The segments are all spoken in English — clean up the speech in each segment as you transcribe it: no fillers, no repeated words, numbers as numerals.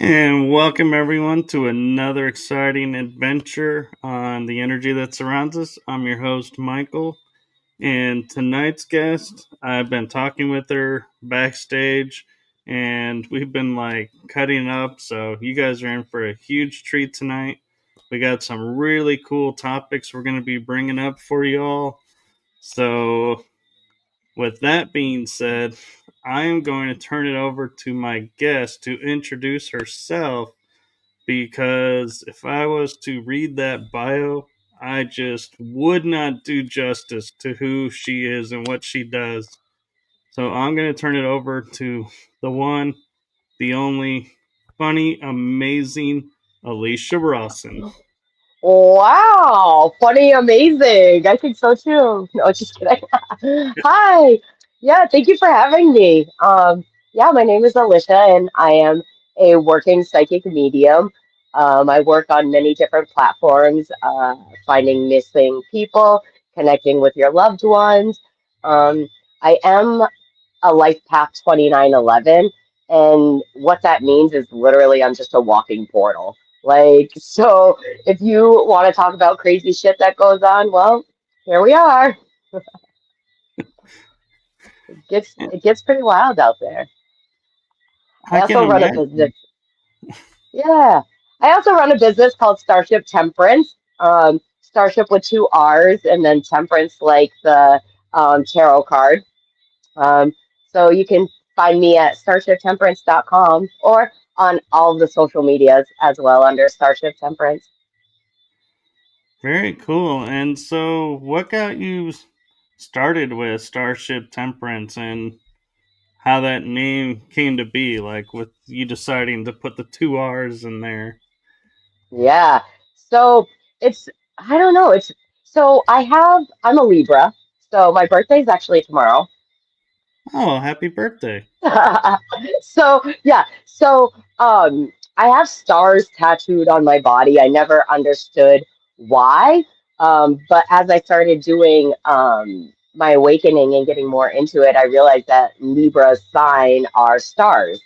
And welcome everyone to another exciting adventure on the energy that surrounds us. I'm your host, Michael. And tonight's guest, I've been talking with her backstage and we've been like cutting up. So you guys are in for a huge treat tonight. We got some really cool topics we're going to be bringing up for you all. So, with that being said, I am going to turn it over to my guest to introduce herself because if I was to read that bio, I just would not do justice to who she is and what she does. So I'm going to turn it over to the one, the only, funny, amazing Alicia Rawson. Wow, funny, amazing. I think so too. No, just kidding. Hi. Yeah, thank you for having me. Yeah, my name is Alicia and I am a working psychic medium. I work on many different platforms, finding missing people, connecting with your loved ones. Um, I am a Life Path 2911. And what that means is literally I'm just a walking portal. So if you want to talk about crazy shit that goes on, well, here we are. It gets pretty wild out there. I I can also run a business. imagine. Yeah. I also run a business called Starrship Temperance. Starship with two R's and then temperance like the tarot card. Um, so you can find me at starshiptemperance.com or on all of the social medias as well under Starship Temperance. Very cool. And so, what got you started with Starship Temperance and how that name came to be? Like, with you deciding to put the two R's in there. Yeah. So it's, I don't know. I'm a Libra. So my birthday is actually tomorrow. Oh, happy birthday. So I have stars tattooed on my body. I never understood why. But as I started doing my awakening and getting more into it, I realized that Libra's sign are stars.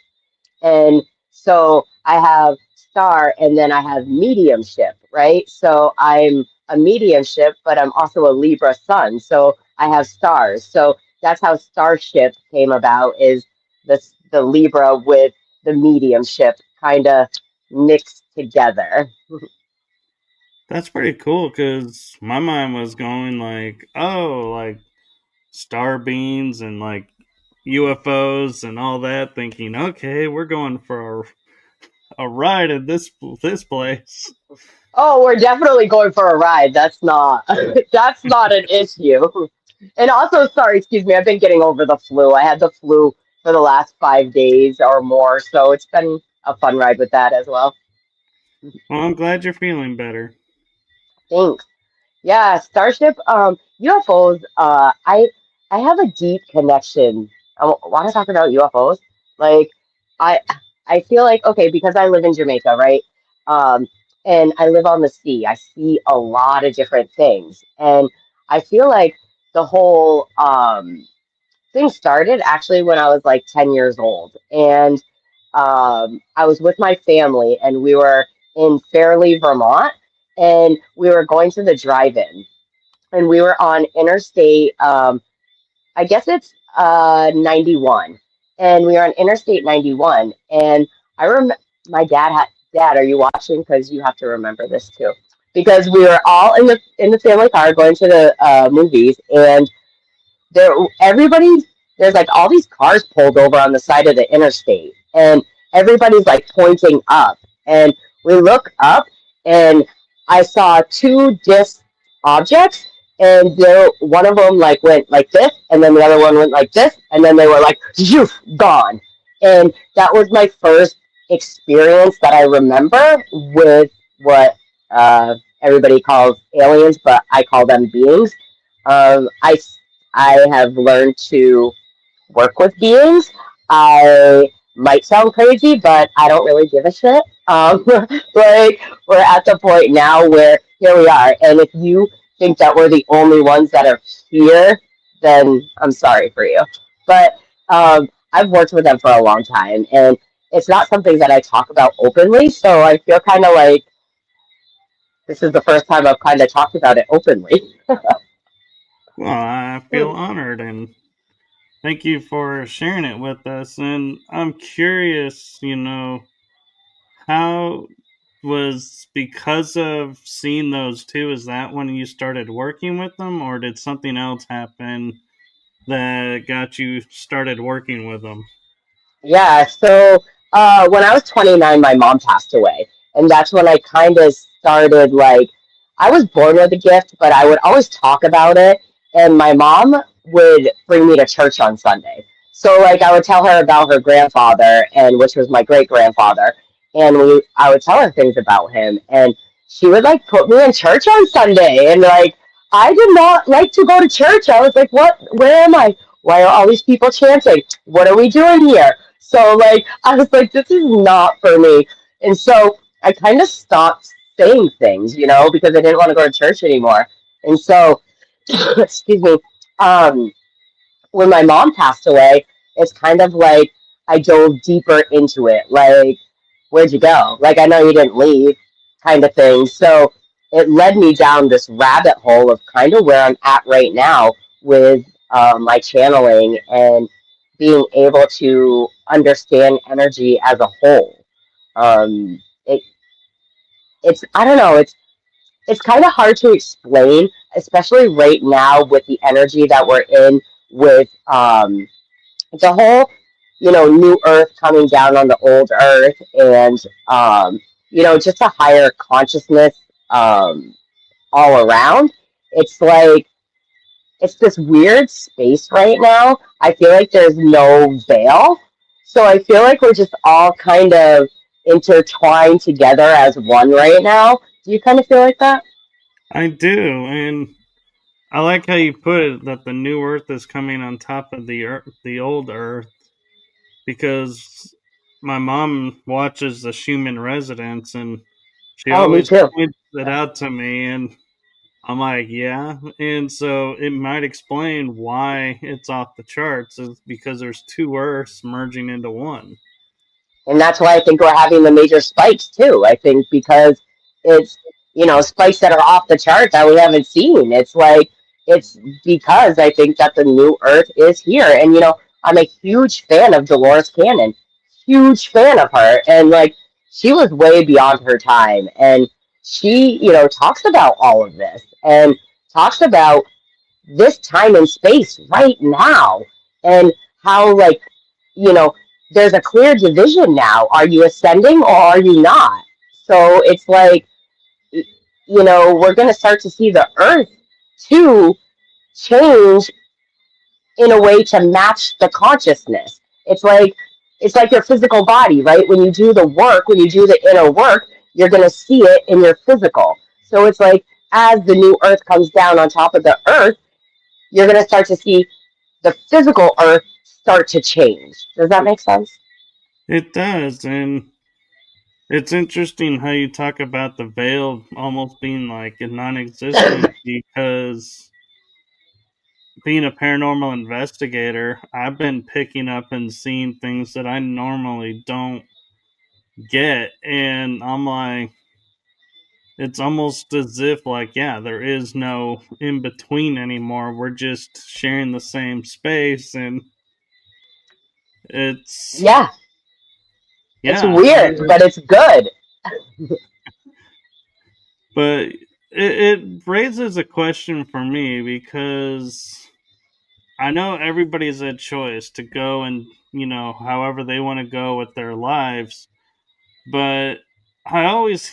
And so I have star and then I have mediumship, right? So I'm a mediumship, but I'm also a Libra sun. So I have stars. So that's how Starship came about is the Libra with the mediumship kind of mixed together. That's pretty cool because my mind was going like, oh, like star beams and like UFOs and all that, thinking, okay, we're going for a ride at this place. Oh, we're definitely going for a ride. That's not that's not an issue. And also, sorry, excuse me, I've been getting over the flu. I had the flu for the last 5 days or more, so it's been a fun ride with that as well. Well, I'm glad you're feeling better. Thanks. Yeah, Starship, UFOs. I have a deep connection. I want to talk about UFOs. Like, I I feel like okay because I live in Jamaica, right? Um, and I live on the sea. I see a lot of different things, and I feel like the whole thing started actually when I was like 10 years old, and I was with my family, and we were in Fairleigh, Vermont, and we were going to the drive-in and we were on Interstate. I guess it's 91, and we were on Interstate 91. And I rem my dad. Are you watching? Because you have to remember this too. Because we were all in the family car going to the movies, and there everybody there's like all these cars pulled over on the side of the interstate, and everybody's like pointing up, and we look up, and I saw two disc objects, and one of them like went like this, and then the other one went like this, and then they were like zoof, gone. And that was my first experience that I remember with what everybody calls aliens, but I call them beings. um, I I have learned to work with beings. I might sound crazy, but I don't really give a shit. Like we're at the point now where here we are, and if you think that we're the only ones that are here, then I'm sorry for you. But I've worked with them for a long time, and it's not something that I talk about openly. So I feel kind of like this is the first time I've kind of talked about it openly. Well, I feel honored and thank you for sharing it with us. And I'm curious, how was because of seeing those two, is that when you started working with them, or did something else happen that got you started working with them? Yeah, so when I was 29, my mom passed away. And that's when I kind of started like, I was born with a gift, but I would always talk about it. And my mom would bring me to church on Sunday. So, like, I would tell her about her grandfather, and which was my great grandfather. And I would tell her things about him. And she would, like, put me in church on Sunday. And, like, I did not like to go to church. I was like, what? Where am I? Why are all these people chanting? What are we doing here? So like I was like, this is not for me. And so I kind of stopped saying things, because I didn't want to go to church anymore. And so, excuse me, um, when my mom passed away, it's kind of like I dove deeper into it. Like, where'd you go? Like, I know you didn't leave, kind of thing. So it led me down this rabbit hole of kind of where I'm at right now with my channeling and being able to understand energy as a whole. It it's I don't know, it's kind of hard to explain, especially right now with the energy that we're in with the whole, new earth coming down on the old earth and, just a higher consciousness um, all around. It's like, it's this weird space right now. I feel like there's no veil. So I feel like we're just all kind of intertwined together as one right now. Do you kind of feel like that? I do, and I like how you put it that the new Earth is coming on top of the old Earth, because my mom watches the Schumann Residence, and she Oh, me always too. points it out to me, and I'm like, yeah. And so it might explain why it's off the charts, is because there's two Earths merging into one. And that's why I think we're having the major spikes too. I think because it's, spikes that are off the chart that we haven't seen. It's like, it's because I think that the new earth is here. And, I'm a huge fan of Dolores Cannon, huge fan of her. And like, she was way beyond her time. And she, talks about all of this and talks about this time and space right now and how like you know there's a clear division now. Are you ascending or are you not? So it's like, we're going to start to see the earth too change in a way to match the consciousness. It's like your physical body, right? When you do the work, when you do the inner work, you're going to see it in your physical. So it's like, as the new earth comes down on top of the earth, you're going to start to see the physical earth start to change. Does that make sense? It does, and it's interesting how you talk about the veil almost being like a non-existent, because being a paranormal investigator, I've been picking up and seeing things that I normally don't get, and I'm like, it's almost as if like, yeah, there is no in between anymore. We're just sharing the same space, and it's Yeah, it's yeah, weird, but it's good. but it raises a question for me, because I know everybody's a choice to go and, however they want to go with their lives, but I always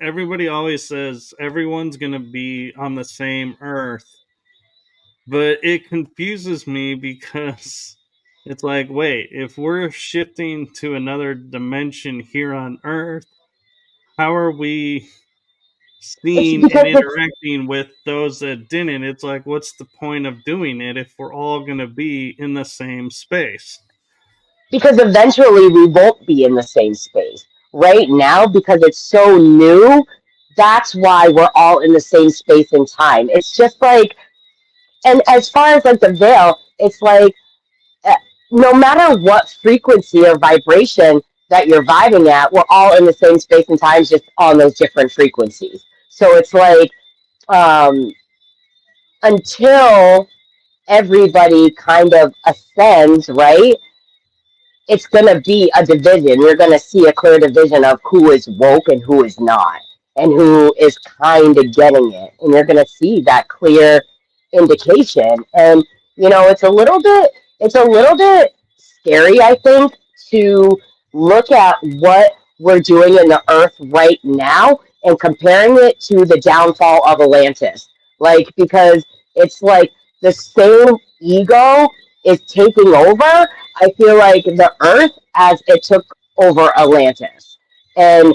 everybody always says everyone's going to be on the same earth, but it confuses me because it's like, wait, if we're shifting to another dimension here on earth, how are we It's seeing and because it's interacting with those that didn't? It's like, what's the point of doing it if we're all going to be in the same space? because eventually we won't be in the same space. Right now, because it's so new, that's why we're all in the same space and time. It's just like, and as far as like the veil, it's like, uh, no matter what frequency or vibration that you're vibing at, we're all in the same space and time, just on those different frequencies. So it's like, um, until everybody kind of ascends, right? It's going to be a division. You're going to see a clear division of who is woke and who is not, and who is kind of getting it. And you're going to see that clear indication. And, it's a little bit scary, I think, to look at what we're doing in the earth right now and comparing it to the downfall of Atlantis. Like, because it's like the same ego is taking over. I feel like the Earth as it took over Atlantis. And,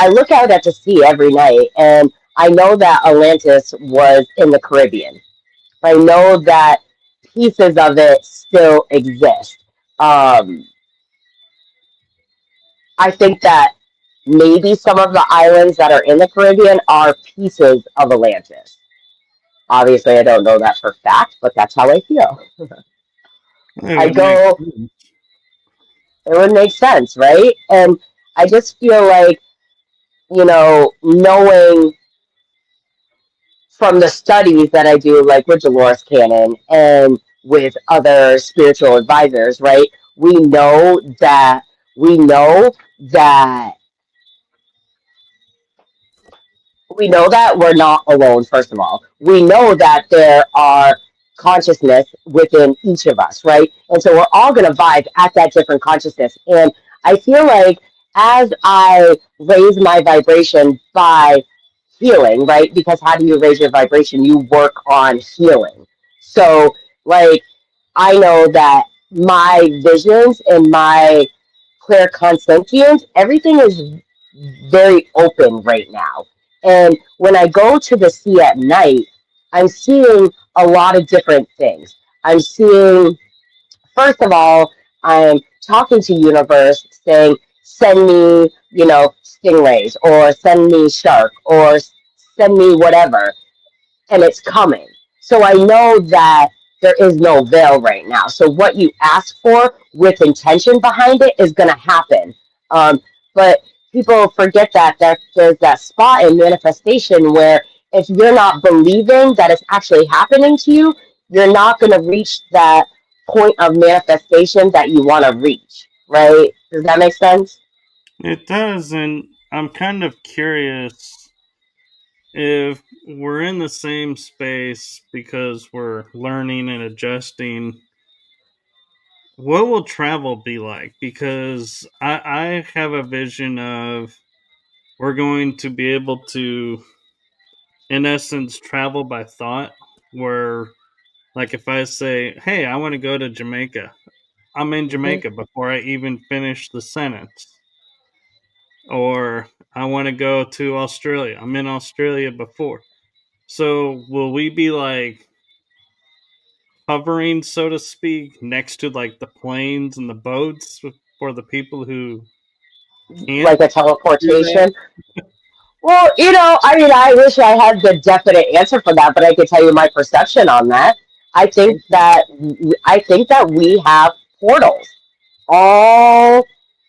I look out at the sea every night, and I know that Atlantis was in the Caribbean. I know that pieces of it still exist. Um, I think that maybe some of the islands that are in the Caribbean are pieces of Atlantis. Obviously, I don't know that for fact, but that's how I feel. It I would make go, sense. it would make sense, right? And I just feel like, knowing from the studies that I do, like with Dolores Cannon and with other spiritual advisors, right? We know that we know that we're not alone, first of all. We know that there are consciousness within each of us, right? And so we're all going to vibe at that different consciousness. And I feel like as I raise my vibration by healing, right? Because how do you raise your vibration? You work on healing. So, like, I know that my visions and my clear conscience, everything is very open right now. And when I go to the sea at night, I'm seeing a lot of different things. I'm seeing, first of all, I'm talking to universe saying, send me, stingrays, or send me shark, or send me whatever, and it's coming. So I know that there is no veil right now. So what you ask for with intention behind it is going to happen. But people forget that there's that spot in manifestation where if you're not believing that it's actually happening to you, you're not going to reach that point of manifestation that you want to reach. Right? Does that make sense? It does, and I'm kind of curious if we're in the same space because we're learning and adjusting. What will travel be like? Because I have a vision of we're going to be able to, in essence, travel by thought. Where, like, if I say, hey, I want to go to Jamaica, I'm in Hmm. Jamaica before I even finish the sentence. Or I want to go to Australia, I'm in Australia before. So, will we be like hovering, so to speak, next to like the planes and the boats for the people who can't Like a do teleportation. that? Well, I mean, I wish I had the definite answer for that, but I could tell you my perception on that. I think Okay. that I think that we have portals all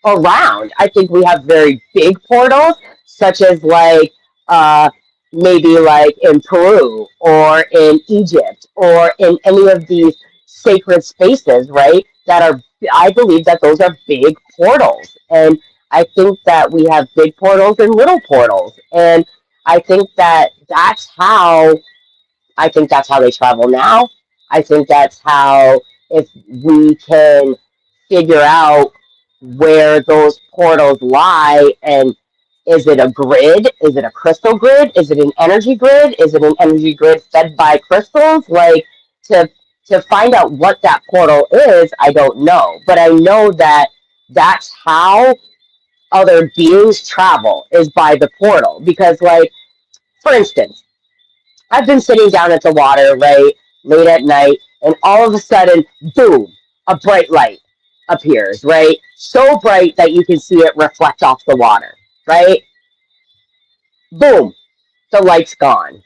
around. I think we have very big portals, such as like uh, maybe like in Peru or in Egypt or in any of these sacred spaces, right? That are, I believe that those are big portals, and I think that we have big portals and little portals, and I think that that's how they travel now. I think that's how, if we can figure out where those portals lie, and is it a grid? Is it a crystal grid? Is it an energy grid? Is it an energy grid fed by crystals? Like, to find out what that portal is, I don't know. But I know that that's how other beings travel, is by the portal. Because, like, for instance, I've been sitting down at the water, right, late at night, and all of a sudden, boom, a bright light appears, right? So bright that you can see it reflect off the water, right? Boom, the light's gone.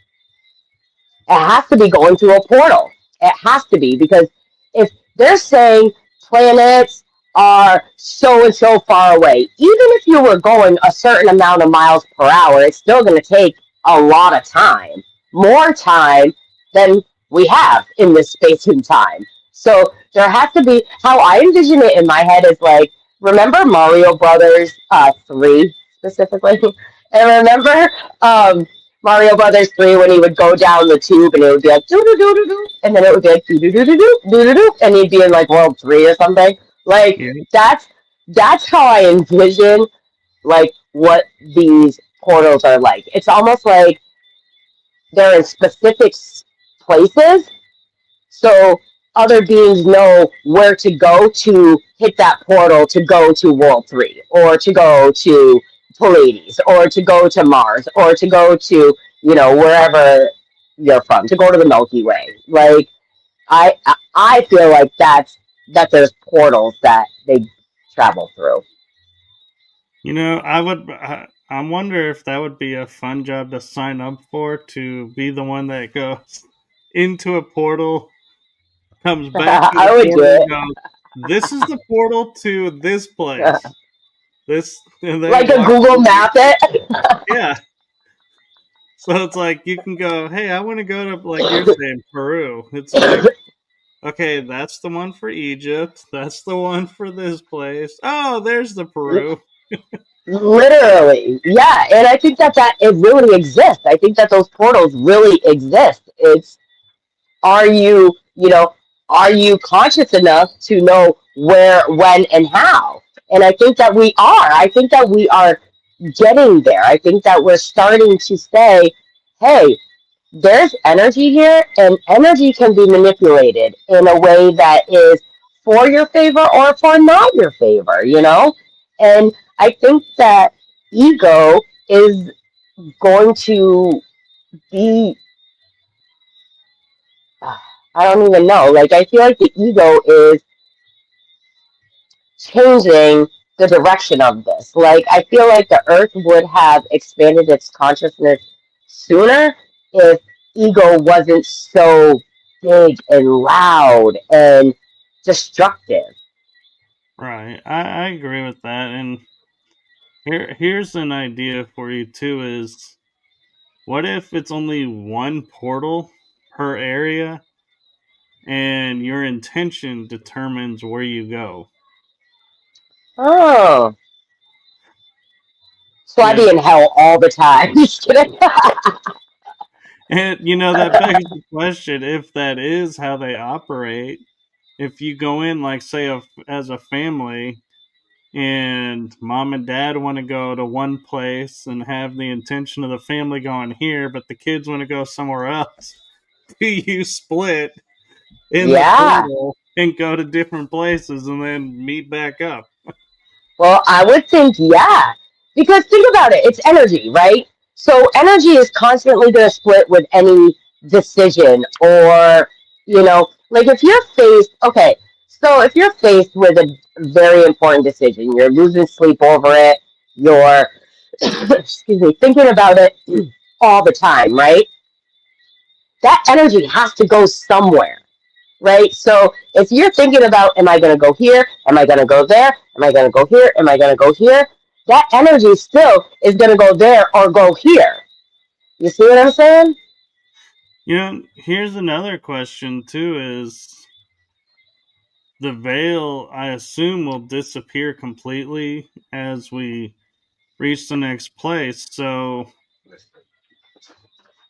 It has to be going through a portal. It has to be, because if they're saying planets are so and so far away. Even if you were going a certain amount of miles per hour, it's still going to take a lot of time, more time than we have in this space and time. So there has to be, how I envision it in my head is like, remember Mario Brothers 3 specifically? And remember Mario Brothers 3 when he would go down the tube and it would be like, doo doo doo doo doo, and then it would be like, doo doo doo doo doo, doo doo doo, and he'd be in like World 3 or something. Like Yeah. that's how I envision like what these portals are like. It's almost like they're in specific places, so other beings know where to go to hit that portal to go to World 3 or to go to Pleiades or to go to Mars or to go to, wherever you're from, to go to the Milky Way. Like I feel like that there's portals that they travel through. I wonder if that would be a fun job to sign up for, to be the one that goes into a portal, comes back to the I would do portal, and it. goes, "This is the portal to this place." This, and then Like a walk Google through. map it. Yeah. So it's like you can go, "Hey, I want to go to, like you're saying, Peru." It's like, okay, that's the one for Egypt. That's the one for this place. Oh, there's the Peru. Literally, yeah, and I think that it really exists. I think that those portals really exist. It's, are you, are you conscious enough to know where, when, and how? And I think that we are. I think that we are getting there. I think that we're starting to say, hey, there's energy here, and energy can be manipulated in a way that is for your favor or for not your favor. And I think that ego is going to be, I don't even know. Like, I feel like the ego is changing the direction of this. Like, I feel like the earth would have expanded its consciousness sooner if ego wasn't so big and loud and destructive. Right. I agree with that. And here's an idea for you too: is what if it's only one portal per area, and your intention determines where you go? Oh, so I'd Yeah. be in hell all the time. Just kidding. And that begs the question, if that is how they operate, if you go in, like, say, as a family, and mom and dad want to go to one place and have the intention of the family going here, but the kids want to go somewhere else, do you split in the Yeah. portal and go to different places and then meet back up? Well, I would think, yeah. Because think about it, it's energy, right? So energy is constantly going to split with any decision or, like if you're faced, okay, so if you're faced with a very important decision, you're losing sleep over it, you're, excuse me, thinking about it all the time, right? That energy has to go somewhere, right? So if you're thinking about, am I going to go here? Am I going to go there? Am I going to go here? Am I going to go here? That energy still is going to go there or go here. You see what I'm saying? Here's another question too: is the veil, I assume, will disappear completely as we reach the next place. So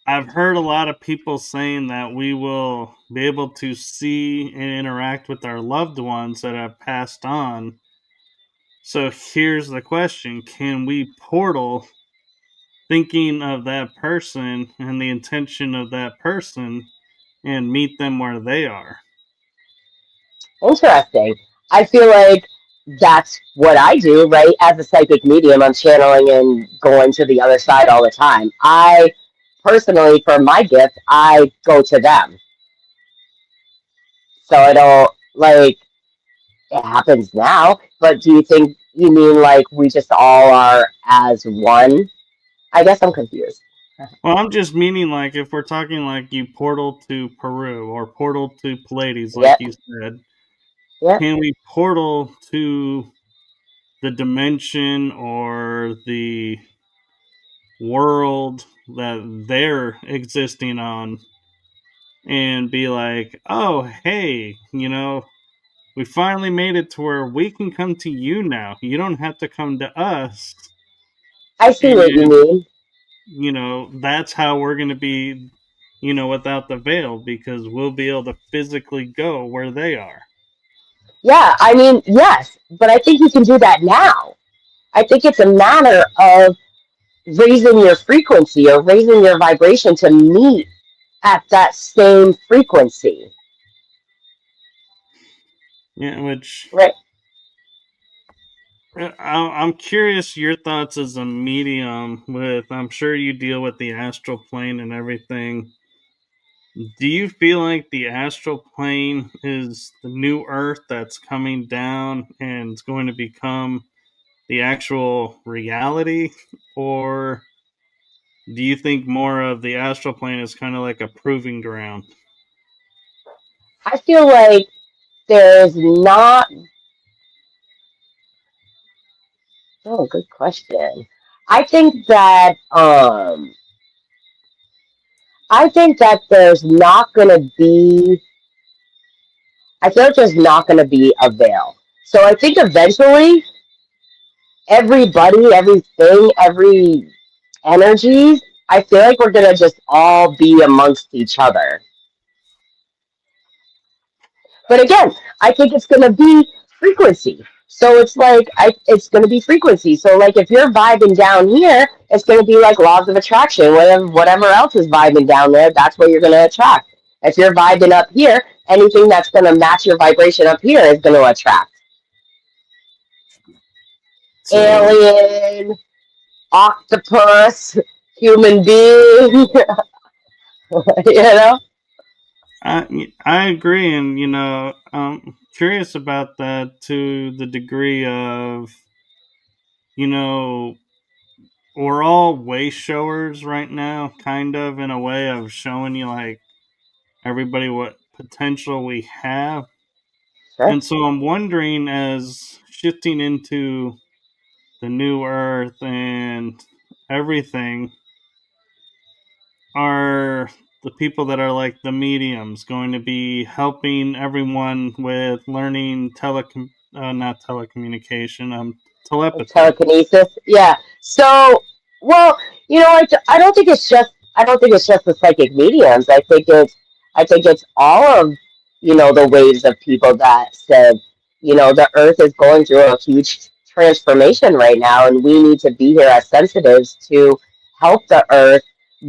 I've heard a lot of people saying that we will be able to see and interact with our loved ones that have passed on. So here's the question: can we portal thinking of that person and the intention of that person and meet them where they are? Interesting. I feel like that's what I do, right? As a psychic medium, I'm channeling and going to the other side all the time. I personally, for my gift, I go to them. So I don't, like, it happens now, but do you think you mean like we just all are as one? I guess I'm confused. Well, I'm just meaning, like, if we're talking like you portal to Peru or portal to Pleiades, like Yep, you said, Yeah. can we portal to the dimension or the world that they're existing on and be like, oh, hey, we finally made it to where we can come to you now. You don't have to come to us. I see what you And, mean. that's how we're going to be, without the veil because we'll be able to physically go where they are. Yeah, I mean, yes, but I think you can do that now. I think it's a matter of raising your frequency or raising your vibration to meet at that same frequency, Yeah, which right? I'm curious your thoughts as a medium with, I'm sure you deal with the astral plane and everything. Do you feel like the astral plane is the new Earth that's coming down and it's going to become the actual reality? Or do you think more of the astral plane is kind of like a proving ground? I feel like there's not. Oh, good question. I think that um, I think that there's not going to be. I feel like there's not going to be a veil. So I think eventually everybody, everything, every energies, I feel like we're gonna just all be amongst each other. But again, I think it's gonna be frequency. So it's like it's gonna be frequency. So like if you're vibing down here, it's gonna be like laws of attraction. Whatever else is vibing down there, that's what you're gonna attract. If you're vibing up here, anything that's gonna match your vibration up here is gonna attract. So Alien, octopus, human being, you know? I agree, and I'm curious about that to the degree of you know we're all way showers right now, kind of in a way of showing you like everybody what potential we have. Sure. And so I'm wondering, as shifting into the new earth and everything, are the people that are like the mediums going to be helping everyone with learning not telecommunication, telepathy? Telekinesis. Yeah. So, well, I don't think it's just the psychic mediums. I think it's all of the waves of people that said the Earth is going through a huge transformation right now, and we need to be here as sensitives to help the Earth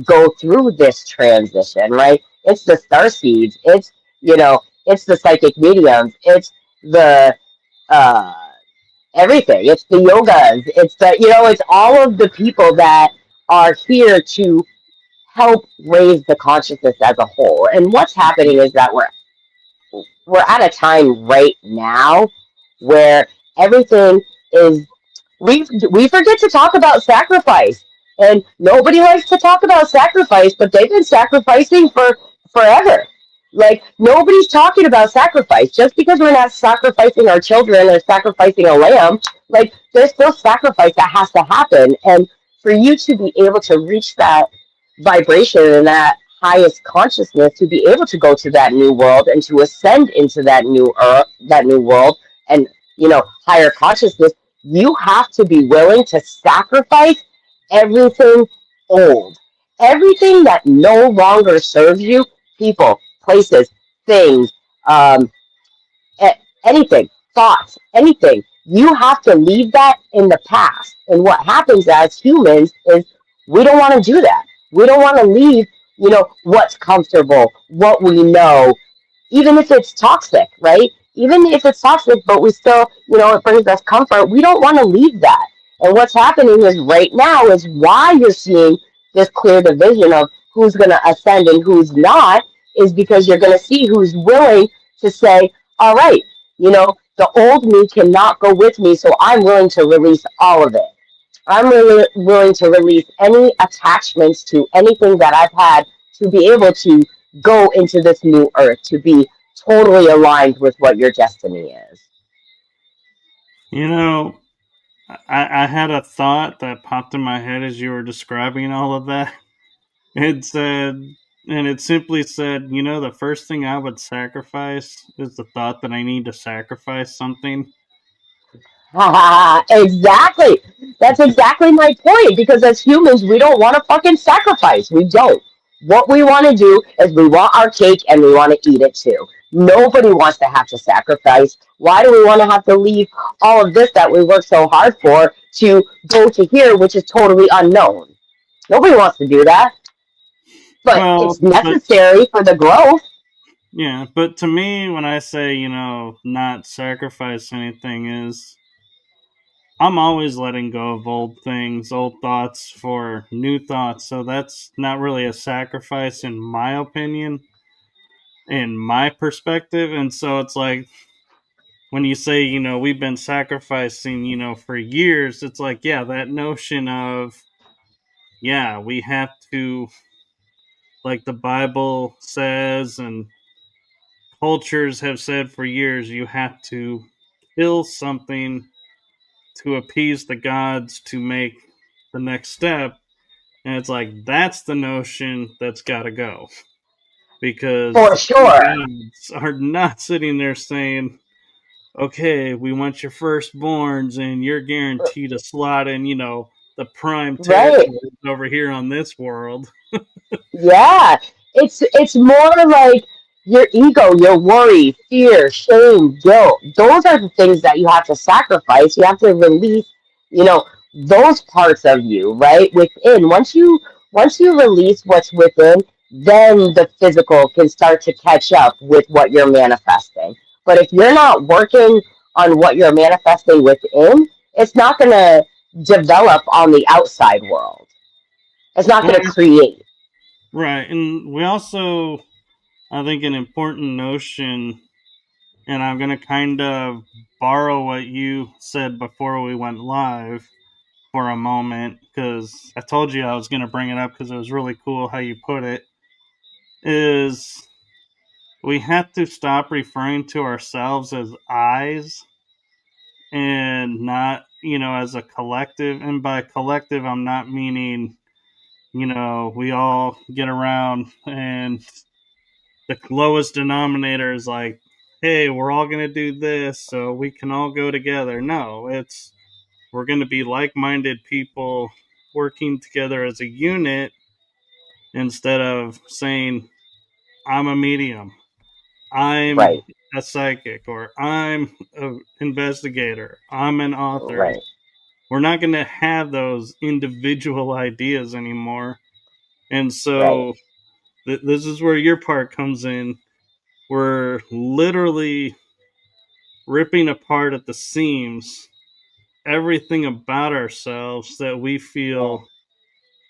go through this transition. Right? It's the star seeds. It's the psychic mediums. It's the uh everything. It's the yogas. It's all of the people that are here to help raise the consciousness as a whole. And what's happening is that we're at a time right now where everything is we forget to talk about sacrifice. And nobody likes to talk about sacrifice, but they've been sacrificing for forever. Like nobody's talking about sacrifice. Just because we're not sacrificing our children or sacrificing a lamb, like there's still sacrifice that has to happen. And for you to be able to reach that vibration and that highest consciousness, to be able to go to that new world and to ascend into that new world and higher consciousness, you have to be willing to sacrifice everything old, everything that no longer serves you, people, places, things, um, anything, thoughts, anything. You have to leave that in the past. And what happens as humans is we don't want to do that. We don't want to leave, what's comfortable, what we know, even if it's toxic, right? Even if it's toxic, but we still, it brings us comfort. We don't want to leave that. And what's happening is right now is why you're seeing this clear division of who's going to ascend and who's not, is because you're going to see who's willing to say, all right, the old me cannot go with me, so I'm willing to release all of it. I'm really willing to release any attachments to anything that I've had to be able to go into this new earth, to be totally aligned with what your destiny is. You know, I had a thought that popped in my head as you were describing all of that. It said, and it simply said, the first thing I would sacrifice is the thought that I need to sacrifice something. Exactly. That's exactly my point. Because as humans, we don't want to fucking sacrifice. We don't. What we want to do is we want our cake and we want to eat it too. Nobody wants to have to sacrifice. Why do we want to have to leave all of this that we work so hard for to go to here, which is totally unknown? Nobody wants to do that, but Well, it's but necessary for the growth. yeah, but to me, when I say, not sacrifice anything, is I'm always letting go of old things, old thoughts for new thoughts. So that's not really a sacrifice, in my opinion, in my perspective. And so it's like, when you say, we've been sacrificing, for years, it's like, yeah, that notion of, yeah, we have to, like the Bible says, and cultures have said for years, you have to kill something to appease the gods to make the next step. And it's like, that's the notion that's got to go. Because For the true sure. gods are not sitting there saying, okay, we want your firstborns and you're guaranteed a slot in, the prime Right. territories over here on this world. Yeah, it's more like your ego, your worry, fear, shame, guilt. Those are the things that you have to sacrifice. You have to release, you know, those parts of you, right? Within. Once you release what's within, then the physical can start to catch up with what you're manifesting. But if you're not working on what you're manifesting within, it's not going to develop on the outside world. It's not Well, going to create. right. And we also, I think, an important notion, and I'm going to kind of borrow what you said before we went live for a moment, because I told you I was going to bring it up because it was really cool how you put it, is we have to stop referring to ourselves as eyes and not, as a collective. And by collective, I'm not meaning, we all get around and the lowest denominator is like, hey, we're all going to do this so we can all go together. No, it's we're going to be like minded people working together as a unit instead of saying, I'm a medium, I'm Right. a psychic, or I'm an investigator, I'm an author. Right. We're not going to have those individual ideas anymore. And Right. so this is where your part comes in. We're literally ripping apart at the seams everything about ourselves that we Yeah. feel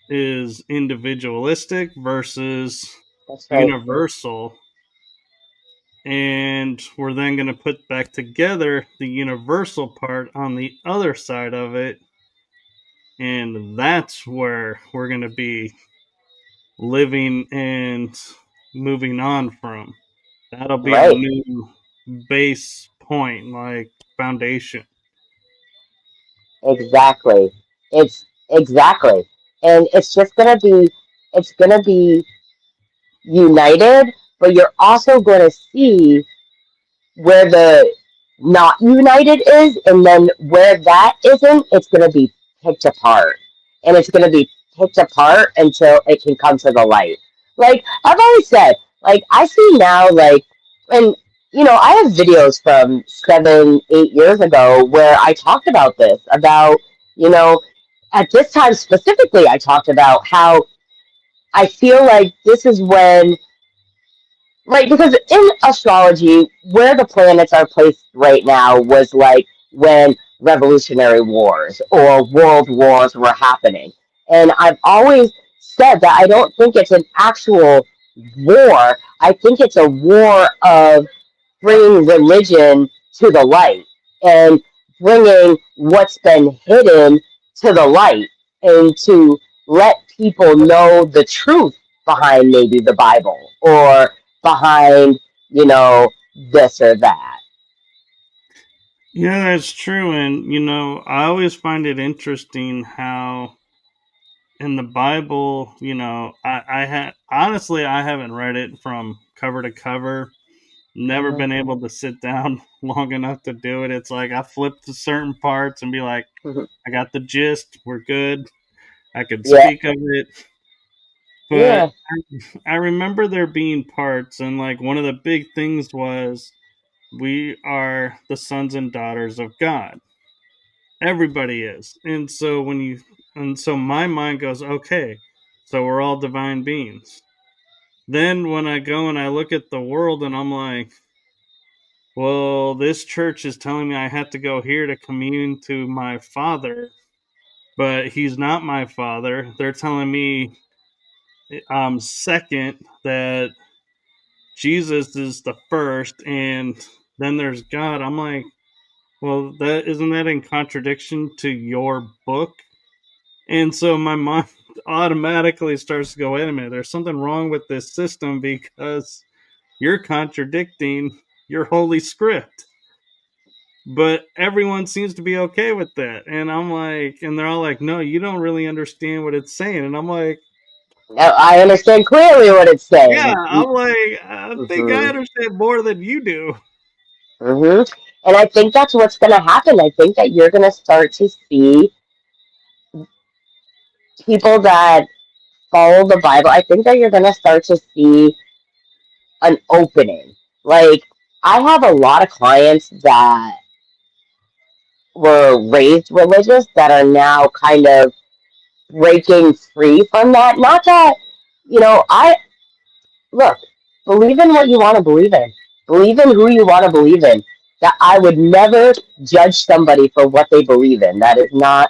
is individualistic versus That's right. universal. And we're then going to put back together the universal part on the other side of it. And that's where we're going to be living and moving on from. That'll be our Right. new base point, like foundation. Exactly. It's exactly. And it's gonna be united, but you're also gonna see where the not united is, and then where that isn't, it's going to be picked apart. And it's going to be picked apart until it can come to the light. Like I've always said, like I see now, and I have videos from 7, 8 years ago where I talked about this, about, you know, at this time specifically, I talked about how I feel like this is when. Right, because in astrology, where the planets are placed right now was like when revolutionary wars or world wars were happening. And I've always said that I don't think it's an actual war. I think it's a war of bringing religion to the light and bringing what's been hidden to the light, and to let people know the truth behind maybe the Bible, or behind, you know, this or that. Yeah, that's true. And, I always find it interesting how in the Bible, honestly, I haven't read it from cover to cover. Never Hmm. been able to sit down long enough to do it. It's like I flip to certain parts and be like, Hmm. I got the gist. We're good. I could Yeah, speak of it. But yeah, I remember there being parts, and like one of the big things was we are the sons and daughters of God. Everybody is. And so my mind goes, okay, so we're all divine beings. Then when I go and I look at the world and I'm like, well, this church is telling me I have to go here to commune to my father, but he's not my father. They're telling me I'm second, that Jesus is the first, and then there's God. I'm like, well, that isn't that in contradiction to your book? And so my mind automatically starts to go, wait a minute, there's something wrong with this system because you're contradicting your holy script. But everyone seems to be okay with that. And I'm like, and they're all like, no, you don't really understand what it's saying. And I'm like, now I understand clearly what it's yeah, saying. I'm like, I think I Hmm. understand more than you do. Hmm. And I think that's what's going to happen. I think that you're going to start to see people that follow the Bible. I think that you're going to start to see an opening. Like, I have a lot of clients that were raised religious that are now kind of breaking free from that. Not that, I look, believe in what you want to believe in, believe in who you want to believe in. That I would never judge somebody for what they believe in. That is not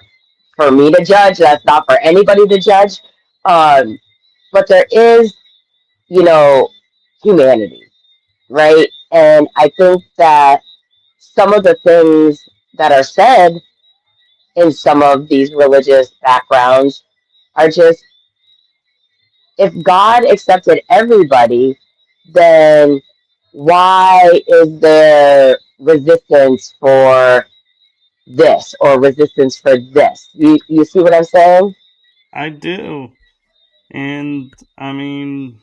for me to judge. That's not for anybody to judge. Um, but there is, you know, humanity, right? And I think that some of the things that are said in some of these religious backgrounds are just, if God accepted everybody, then why is there resistance for this or resistance for this? You see what I'm saying? I do. And I mean,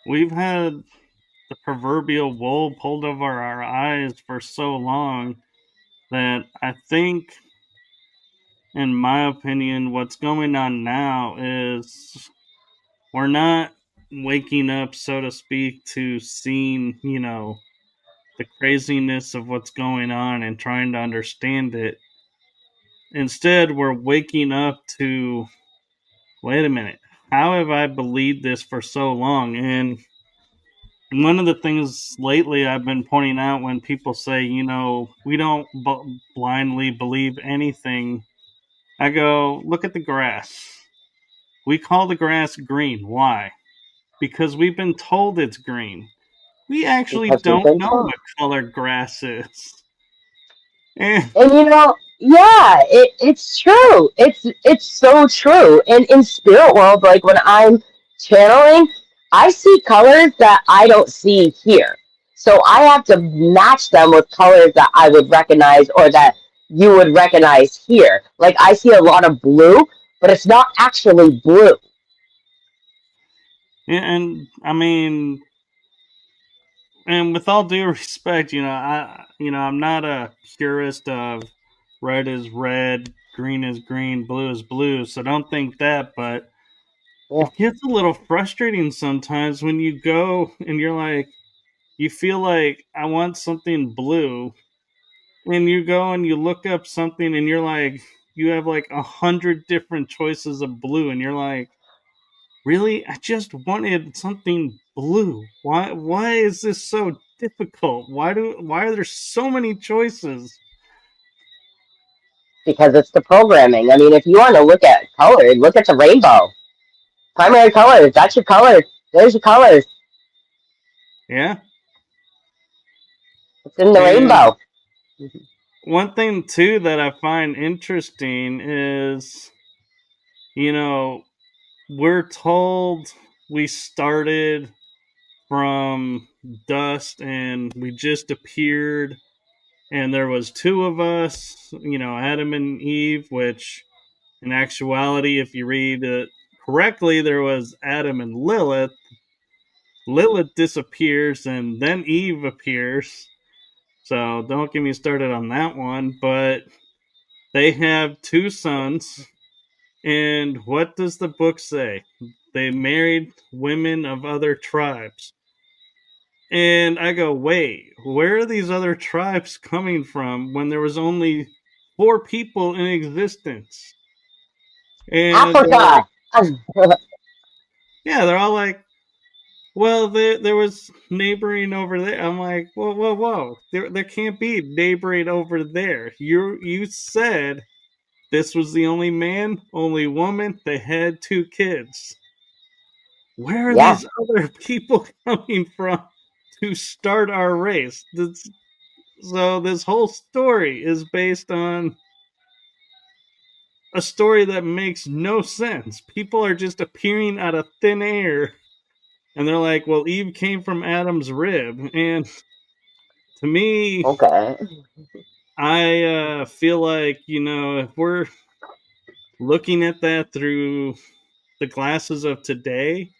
we've had the proverbial wool pulled over our eyes for so long that I think, in my opinion, what's going on now is we're not waking up, so to speak, to seeing, the craziness of what's going on and trying to understand it. Instead, we're waking up to, wait a minute, how have I believed this for so long? And one of the things lately I've been pointing out when people say, we don't blindly believe anything, I go, look at the grass. We call the grass green. Why? Because we've been told it's green. We actually Because we've don't been know told. what color grass is. And And yeah, it's true. It's so true. And in spirit world, like when I'm channeling, I see colors that I don't see here. So I have to match them with colors that I would recognize or that you would recognize here. Like I see a lot of blue, but it's not actually blue. I mean, and with all due respect, I'm not a purist of red is red, green is green, blue is blue. So don't think that, but Yeah, it gets a little frustrating sometimes when you go and you're like, you feel like I want something blue, and you go and you look up something and you're like, you have like 100 different choices of blue, and you're like, really? I just wanted something blue. Why is this so difficult? Why are there so many choices? because it's the programming. I mean, if you want to look at color, look at the rainbow. Primary colors, that's your color. There's your colors. Yeah. It's in the And rainbow. one thing too that I find interesting is, you know, we're told we started from dust, and we just appeared, and there was two of us, Adam and Eve, which in actuality, if you read it correctly, there was Adam and Lilith. Lilith disappears and then Eve appears. So don't get me started on that one. But they have two sons. And what does the book say? They married women of other tribes. And I go, wait, where are these other tribes coming from when there was only four people in existence? And they're like, Africa. yeah, they're all like, well, there was neighboring over there. I'm like, whoa, whoa, whoa! There can't be neighboring over there. You said this was the only man, only woman. They had two kids. Where are Yeah. these other people coming from to start our race? So this whole story is based on a story that makes no sense. People are just appearing out of thin air, and they're like, "Well, Eve came from Adam's rib," and to me, Okay. I feel like, if we're looking at that through the glasses of today,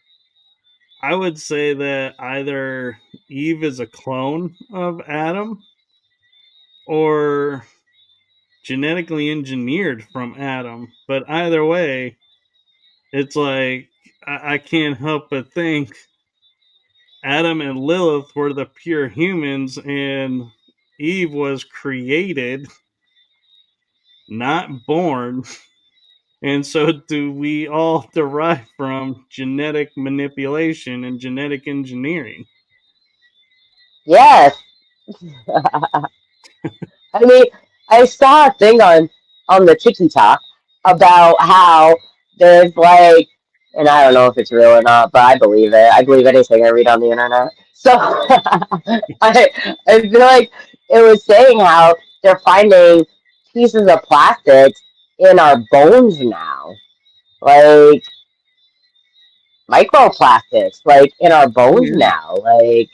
I would say that either Eve is a clone of Adam or genetically engineered from Adam. But either way, it's like I can't help but think Adam and Lilith were the pure humans and Eve was created, not born. And so, do we all derive from genetic manipulation and genetic engineering? Yes. I mean, I saw a thing on the TikTok about how there's like, and I don't know if it's real or not, but I believe it. I believe anything I read on the internet. So I feel like it was saying how they're finding pieces of plastics in our bones now, like microplastics, like in our Oh, bones yeah. now. Like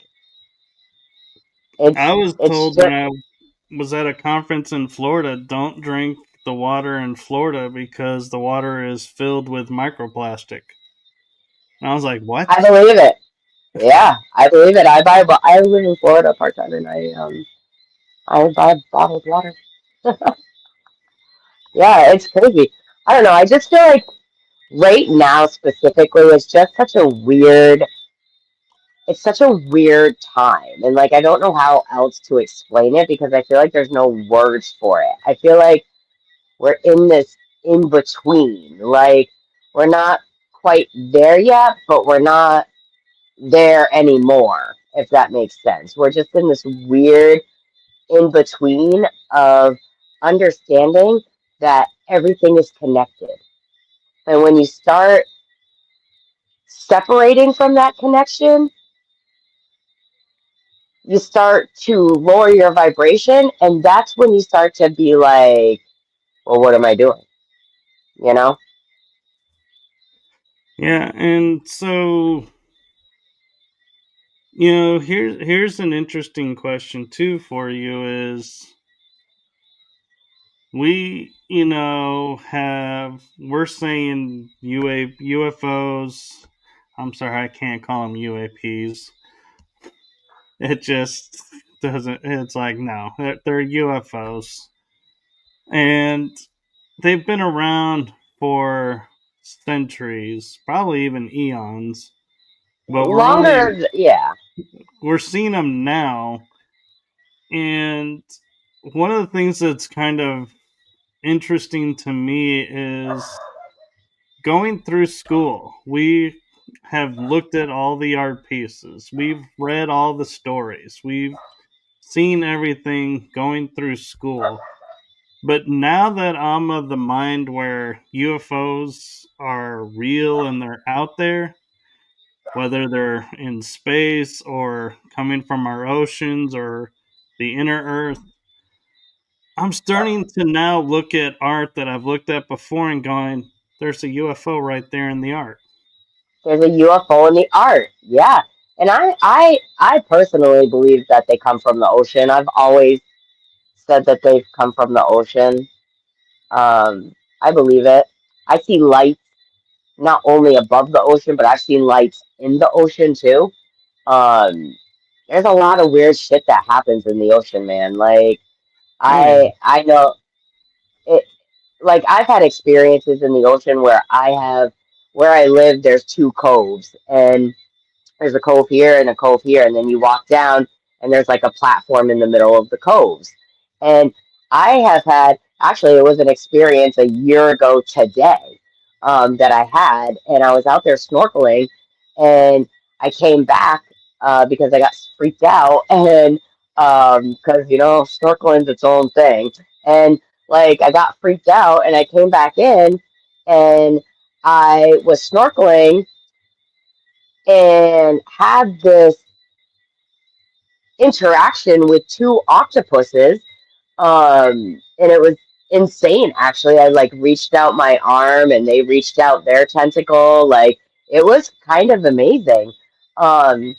I was it's told when just. I was at a conference in Florida, don't drink the water in Florida because the water is filled with microplastic. And I was like, I what? believe it. Yeah, I believe it. I live in Florida part time, and I buy bottled water. Yeah, it's crazy. I don't know. I just feel like right now specifically, it's such a weird time, and like I don't know how else to explain it because I feel like there's no words for it. I feel like we're in this in between. Like we're not quite there yet, but we're not there anymore. If that makes sense, we're just in this weird in between of understanding that everything is connected. And when you start separating from that connection, you start to lower your vibration. And that's when you start to be like, well, what am I doing? You know? Yeah, and so, here's an interesting question too for you is we're saying UFOs. I'm sorry, I can't call them UAPs. It just doesn't. It's like no, they're UFOs, and they've been around for centuries, probably even eons. But Longer, yeah. we're seeing them now, and one of the things that's kind of interesting to me is going through school. We have looked at all the art pieces. We've read all the stories. We've seen everything going through school. But now that I'm of the mind where UFOs are real and they're out there, whether they're in space or coming from our oceans or the inner earth, I'm starting to now look at art that I've looked at before and going, there's a UFO right there in the art. There's a UFO in the art. Yeah. And I personally believe that they come from the ocean. I've always said that they've come from the ocean. I believe it. I see lights not only above the ocean, but I've seen lights in the ocean too. Um, there's a lot of weird shit that happens in the ocean, man. Like Oh yeah. I know it. Like I've had experiences in the ocean where I live. There's two coves, and there's a cove here and a cove here, and then you walk down and there's like a platform in the middle of the coves. And I have had actually it was an experience a year ago today that I had, and I was out there snorkeling, and I came back because I got freaked out, and because snorkeling's its own thing, and like I got freaked out, and I came back in, and I was snorkeling and had this interaction with two octopuses. And it was insane, actually. I like reached out my arm and they reached out their tentacle. Like it was kind of amazing. Um,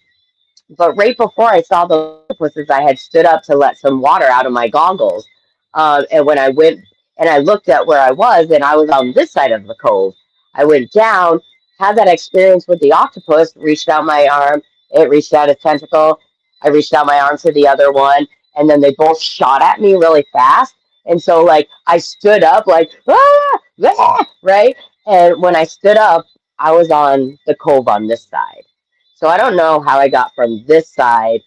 but right before I saw the octopuses, I had stood up to let some water out of my goggles. And when I went and I looked at where I was, and I was on this side of the cove, I went down, had that experience with the octopus, reached out my arm, it reached out its tentacle, I reached out my arm to the other one, and then they both shot at me really fast. And so, like, I stood up, like, ah, ah, right? And when I stood up, I was on the cove on this side. So I don't know how I got from this side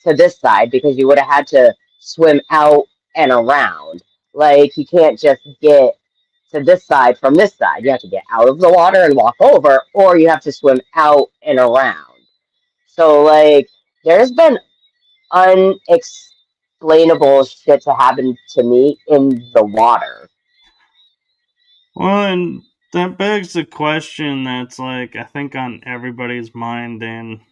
to this side because you would have had to swim out and around. Like you can't just get to this side from this side. You have to get out of the water and walk over, or you have to swim out and around. So like there's been unexplainable shit to happen to me in the water. Well, and that begs the question that's like I think on everybody's mind, and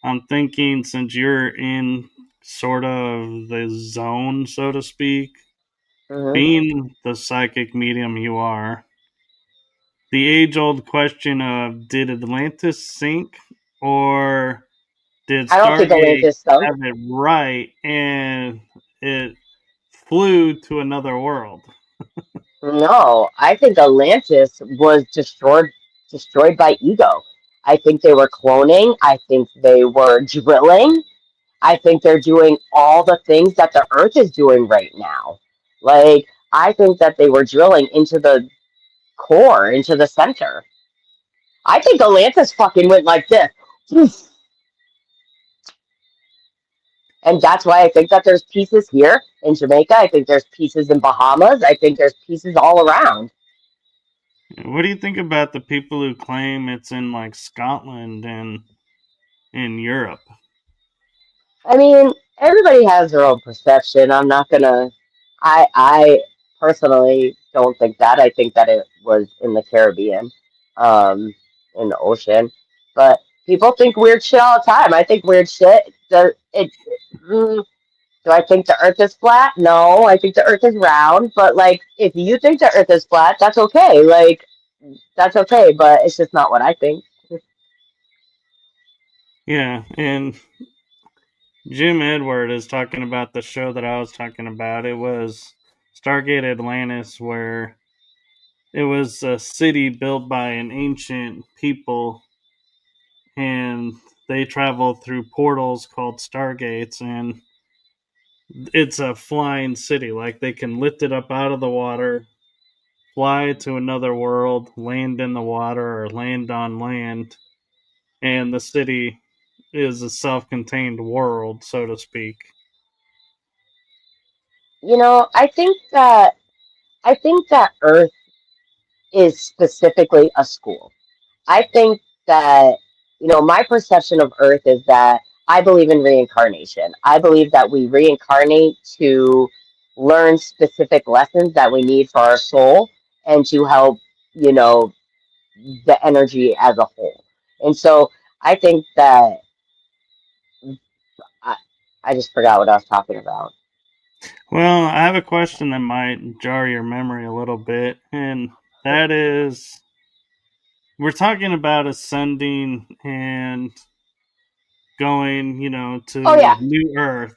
I'm thinking since you're in sort of the zone, so to speak, Hmm. being the psychic medium you are, the age old question of did Atlantis sink or did I don't think Stargate Atlantis sunk. have it right and it flew to another world? No, I think Atlantis was destroyed by ego. I think they were cloning. I think they were drilling. I think they're doing all the things that the Earth is doing right now. Like I think that they were drilling into the core, into the center. I think Atlantis fucking went like this. Poof. And that's why I think that there's pieces here in Jamaica. I think there's pieces in Bahamas. I think there's pieces all around. What do you think about the people who claim it's in like Scotland and in Europe? I mean, everybody has their own perception. I'm not gonna. I personally don't think that. I think that it was in the Caribbean, um, in the ocean. But people think weird shit all the time. I think weird shit. Mm, do I think the Earth is flat? No, I think the Earth is round. But like, if you think the Earth is flat, that's okay. Like, that's okay. But it's just not what I think. Yeah, and Jim Edward is talking about the show that I was talking about. It was Stargate Atlantis, where it was a city built by an ancient people, and they travel through portals called stargates, and it's a flying city. Like they can lift it up out of the water, fly to another world, land in the water, or land on land, and the city is a self-contained world, so to speak. I think that Earth is specifically a school. I think that, my perception of Earth is that I believe in reincarnation. I believe that we reincarnate to learn specific lessons that we need for our soul and to help, you know, the energy as a whole. And so I think that I, I just forgot what I was talking about. Well, I have a question that might jar your memory a little bit, and that is we're talking about ascending and going, Oh to yeah. New Earth.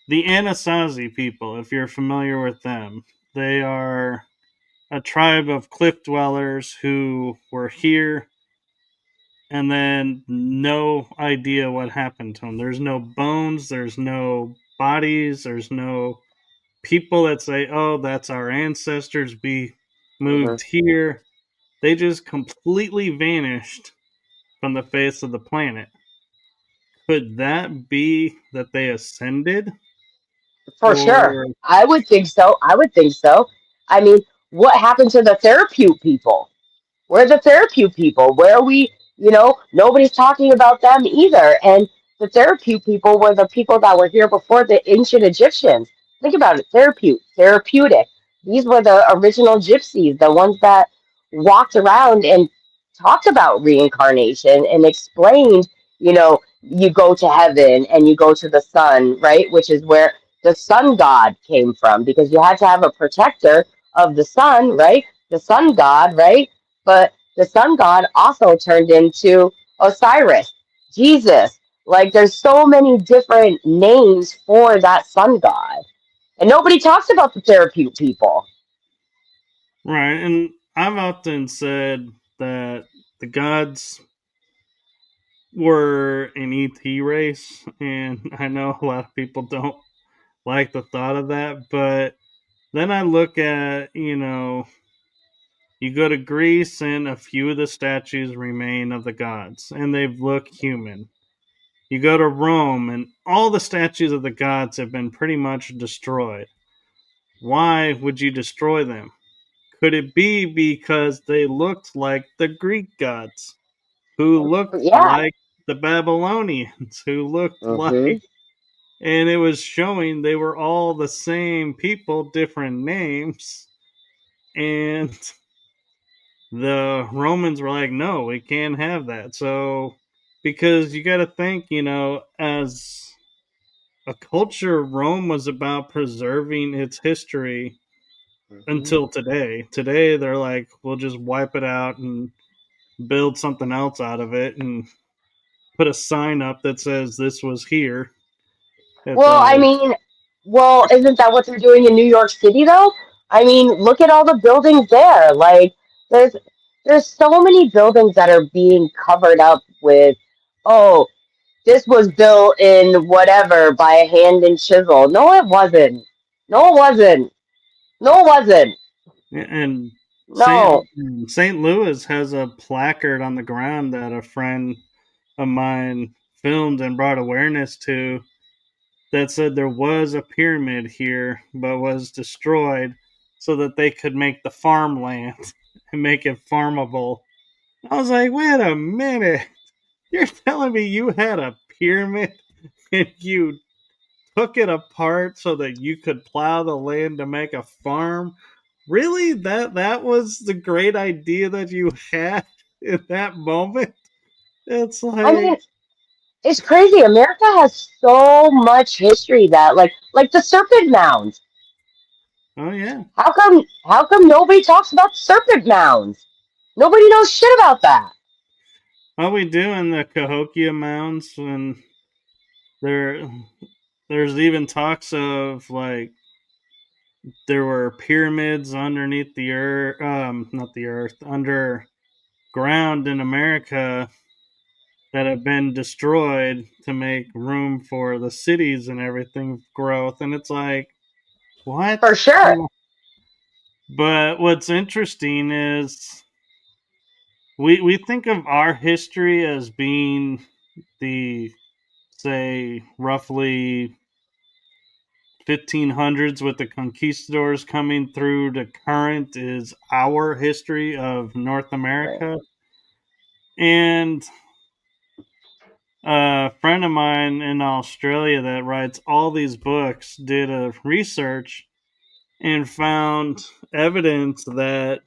The Anasazi people, if you're familiar with them, they are a tribe of cliff dwellers who were here and then no idea what happened to them. There's no bones, there's no bodies, there's no people that say, oh, that's our ancestors, we Hmm. moved here. They just completely vanished from the face of the planet. Could that be that they ascended? For sure. Or I would think so. I would think so. I mean, what happened to the therapeutic people? We're the therapeutic people. Where are we? Nobody's talking about them either. And the therapeutic people were the people that were here before the ancient Egyptians. Think about it. Therapeutic. These were the original gypsies, the ones that walked around and talked about reincarnation and explained, you go to heaven and you go to the sun, right? Which is where the sun god came from, because you had to have a protector of the sun, right? The sun god, right? But the sun god also turned into Osiris, Jesus. Like there's so many different names for that sun god. And nobody talks about the therapeutic people. right, and I've often said that the gods were an ET race, and I know a lot of people don't like the thought of that, but then I look at, you go to Greece and a few of the statues remain of the gods, and they look human. You go to Rome and all the statues of the gods have been pretty much destroyed. Why would you destroy them? Could it be because they looked like the Greek gods, who looked Yeah. like the Babylonians, who looked Hmm. like, and it was showing they were all the same people, different names, and the Romans were like, no, we can't have that. So, because you got to think, as a culture, Rome was about preserving its history Hmm. until today. Today, they're like, we'll just wipe it out and build something else out of it and put a sign up that says this was here. It's Well, I like, mean, isn't that what they're doing in New York City though? I mean, look at all the buildings there. Like there's there's so many buildings that are being covered up with, oh, this was built in whatever by a hand and chisel. No, it wasn't. No, it wasn't. No, it wasn't. and No. St. Louis has a placard on the ground that a friend of mine filmed and brought awareness to that said there was a pyramid here but was destroyed so that they could make the farmland and make it farmable. I was like, wait a minute. You're telling me you had a pyramid and you took it apart so that you could plow the land to make a farm? Really? That was the great idea that you had in that moment? It's I mean, like, it's crazy. America has so much history that like the serpent mounds. oh yeah. How come nobody talks about serpent mounds? Nobody knows shit about that. What we do in the Cahokia Mounds when there there's even talks of like there were pyramids underneath the earth, not the earth, underground in America that have been destroyed to make room for the cities and everything growth. And it's like, what? For sure. But what's interesting is we think of our history as being the, say, roughly 1500s with the conquistadors coming through to current is our history of North Right. America. And a friend of mine in Australia that writes all these books did a research and found evidence that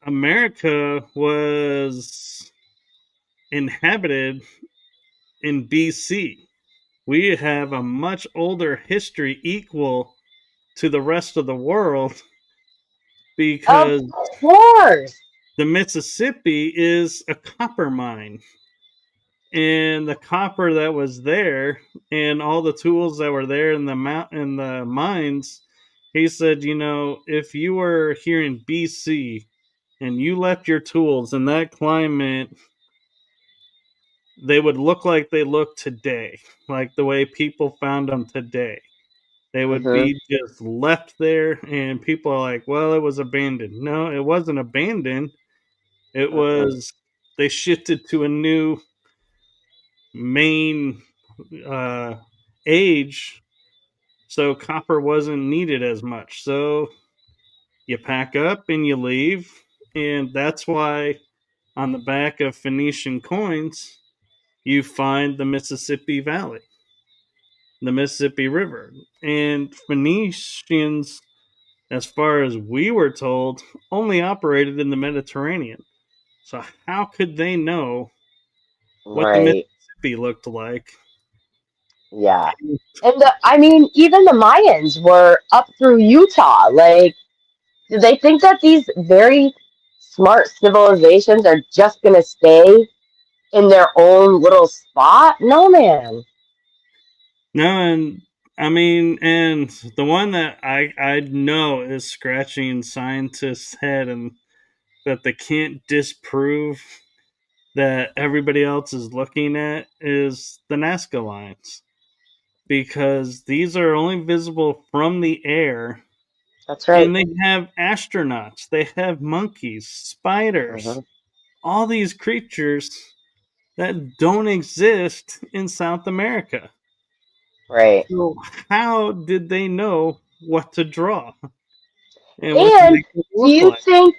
America was inhabited in BC. We have a much older history equal to the rest of the world Of because course. the Mississippi is a copper mine. and the copper that was there and all the tools that were there in the mines. He said, if you were here in BC and you left your tools in that climate, they would look like they look today, like the way people found them today. They would Mm-hmm. be just left there, and people are like, well, it was abandoned. No, it wasn't abandoned. It Mm-mm. was, they shifted to a new main uh, age, so copper wasn't needed as much. So you pack up and you leave, and that's why on the back of Phoenician coins, you find the Mississippi Valley, the Mississippi River. And Phoenicians, as far as we were told, only operated in the Mediterranean. So, how could they know what the Right. Mississippi looked like? Yeah. And I mean, even the Mayans were up through Utah. Like, do they think that these very smart civilizations are just going to stay in their own little spot? No, man. No, and I mean, and the one that I know is scratching scientists' head, and that they can't disprove that everybody else is looking at is the Nazca lines, because these are only visible from the air, That's right. and they have astronauts, they have monkeys, spiders, Hmm. all these creatures that don't exist in South America. Right. So how did they know what to draw and what to And make it do look you like? think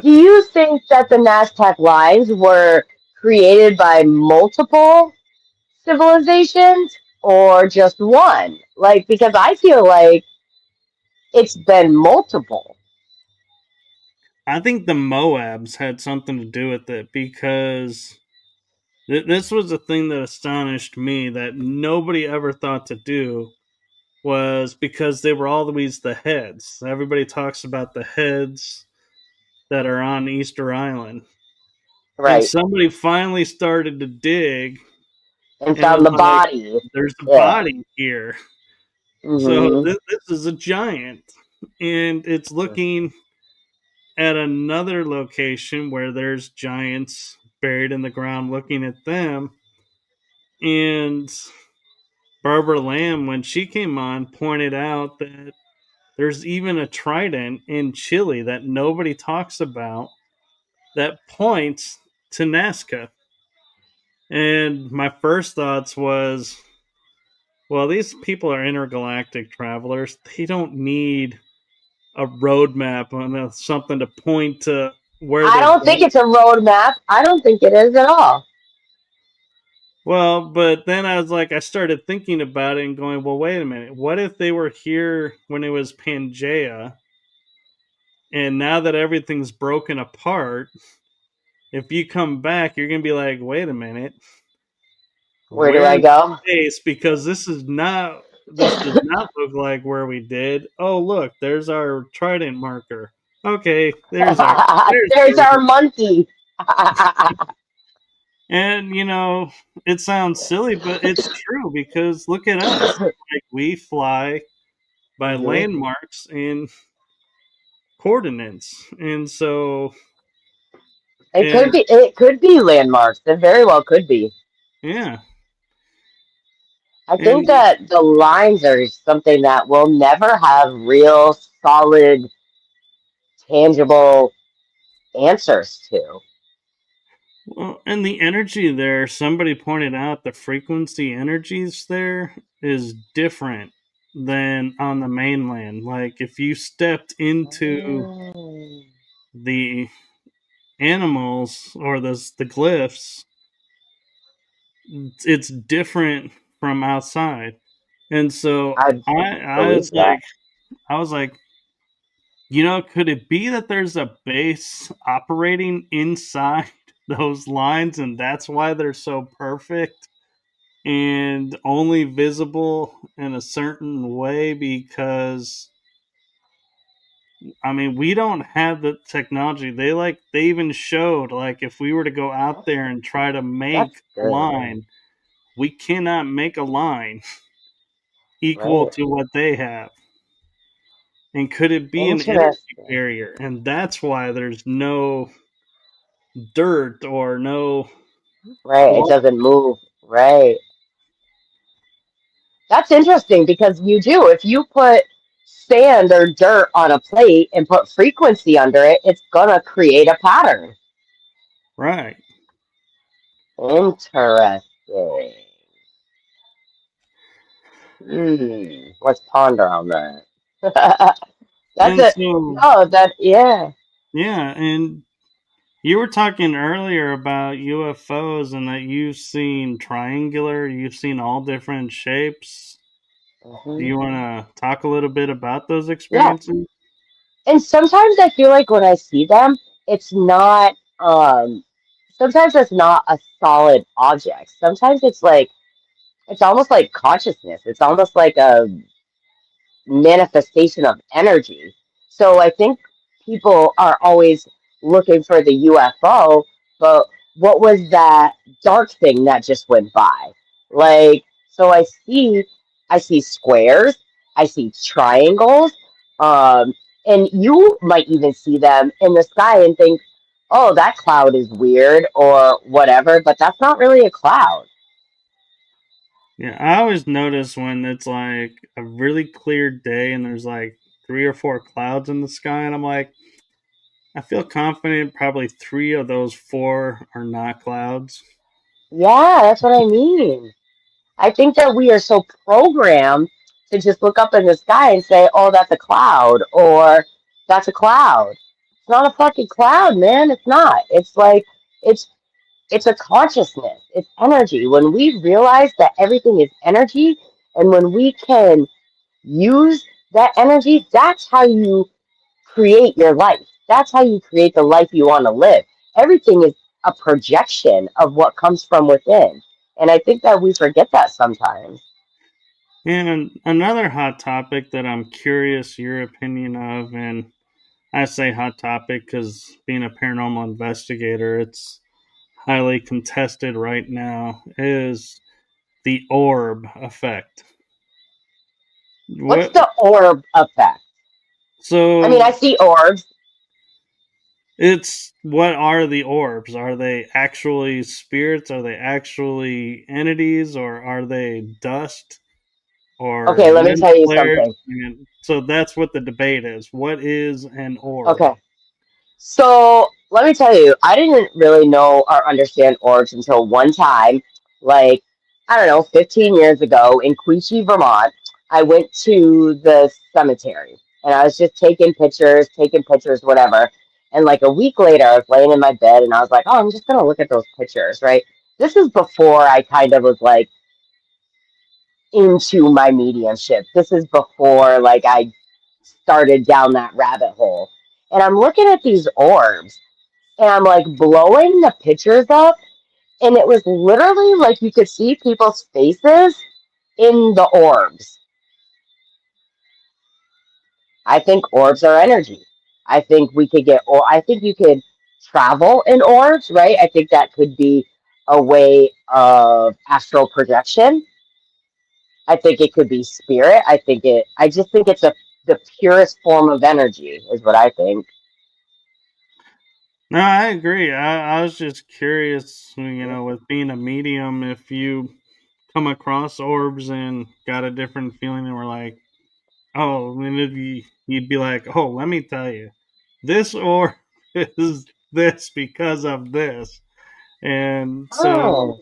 do you think that the Naztec lines were created by multiple civilizations or just one? Like, because I feel like it's been multiple. I think the Moabs had something to do with it, because this was a thing that astonished me that nobody ever thought to do, was because they were always the heads. Everybody talks about the heads that are on Easter Island. And Right. somebody finally started to dig And and found was the like, body. there's a Yeah. body here. So Hmm. this is a giant. And it's looking at another location where there's giants buried in the ground looking at them. And Barbara Lamb, when she came on, pointed out that there's even a trident in Chile that nobody talks about that points to Nazca. And my first thoughts was, well, these people are intergalactic travelers. They don't need a roadmap and something to point to where I they're don't think going. it's a roadmap. I don't think it is at all. Well, but then I was like, I started thinking about it and going, well, wait a minute. What if they were here when it was Pangea, and now that everything's broken apart, if you come back, you're going to be like, wait a minute, Where do I where's go? space? Because this does not look like where we did. Oh, look, there's our trident marker. Okay, there's There's where we our did. monkey. And it sounds silly, but it's true, because look at us. Like, we fly by Hmm. landmarks and coordinates. And so, and It could be landmarks. It very well could be. yeah, I think and that the lines are something that we'll never have real, solid, tangible answers to. well, and the energy there, somebody pointed out the frequency energies there is different than on the mainland. Like, if you stepped into Mm. the animals or the glyphs, it's different from outside. And so I I believe was that. like, I was like, could it be that there's a base operating inside those lines, and that's why they're so perfect and only visible in a certain way, because I mean, we don't have the technology. They even showed like if we were to go out That's there and try to that's make a good, line, we cannot make a line equal right? to what they have. And could it be an energy Interesting, barrier? And that's why there's no dirt or no right? It water. doesn't move, right? That's interesting because you do. If you put sand or dirt on a plate and put frequency under it, it's gonna create a pattern. Right. Interesting. Let's ponder on that. That's And it. so, No, that yeah. yeah, and you were talking earlier about UFOs and that you've seen triangular, you've seen all different shapes. Do Hmm. you want to talk a little bit about those Yeah. experiences? And sometimes I feel like when I see them, it's not sometimes it's not a solid object. Sometimes it's like it's almost like consciousness. It's almost like a manifestation of energy. So I think people are always looking for the UFO, but what was that dark thing that just went by? Like, so I see squares, I see triangles, and you might even see them in the sky and think, oh, that cloud is weird or whatever, but that's not really a cloud. Yeah, I always notice when it's like a really clear day and there's like three or four clouds in the sky, and I'm like, I feel confident probably three of those four are not clouds. Yeah, that's what I mean. I think that we are so programmed to just look up in the sky and say, "Oh, that's a cloud," or "That's a cloud." It's not a fucking cloud, man. It's not. It's like it's it's a consciousness. It's energy. When we realize that everything is energy, and when we can use that energy, that's how you create your life. That's how you create the life you want to live. Everything is a projection of what comes from within. And I think that we forget that sometimes. And another hot topic that I'm curious your opinion of, and I say hot topic because being a paranormal investigator, it's highly contested right now, is the orb effect. What's What? the orb effect? I mean, I So see orbs. it's what are the orbs? Are they actually spirits? Are they actually entities? Or are they dust or Okay, let me lens tell you flares? something. And so that's what the debate is. What is an orb? Okay, so let me tell you, I didn't really know or understand orbs until one time, like, I don't know, 15 years ago in Queechee, Vermont. I went to the cemetery and I was just taking pictures, whatever. And like a week later, I was laying in my bed and I was like, oh, I'm just going to look at those pictures, right? This is before I kind of was like into my mediumship. This is before like I started down that rabbit hole. And I'm looking at these orbs and I'm like blowing the pictures up, and it was literally like you could see people's faces in the orbs. I think orbs are energy. I think we could get, or I think you could travel in orbs, right? I think that could be a way of astral projection. I think it could be spirit. I just think it's the purest form of energy, is what I think. No, I agree. I was just curious, with being a medium, if you come across orbs and got a different feeling and were like, oh, and you'd be like, oh, let me tell you, this orb is this because of this. And so, Oh.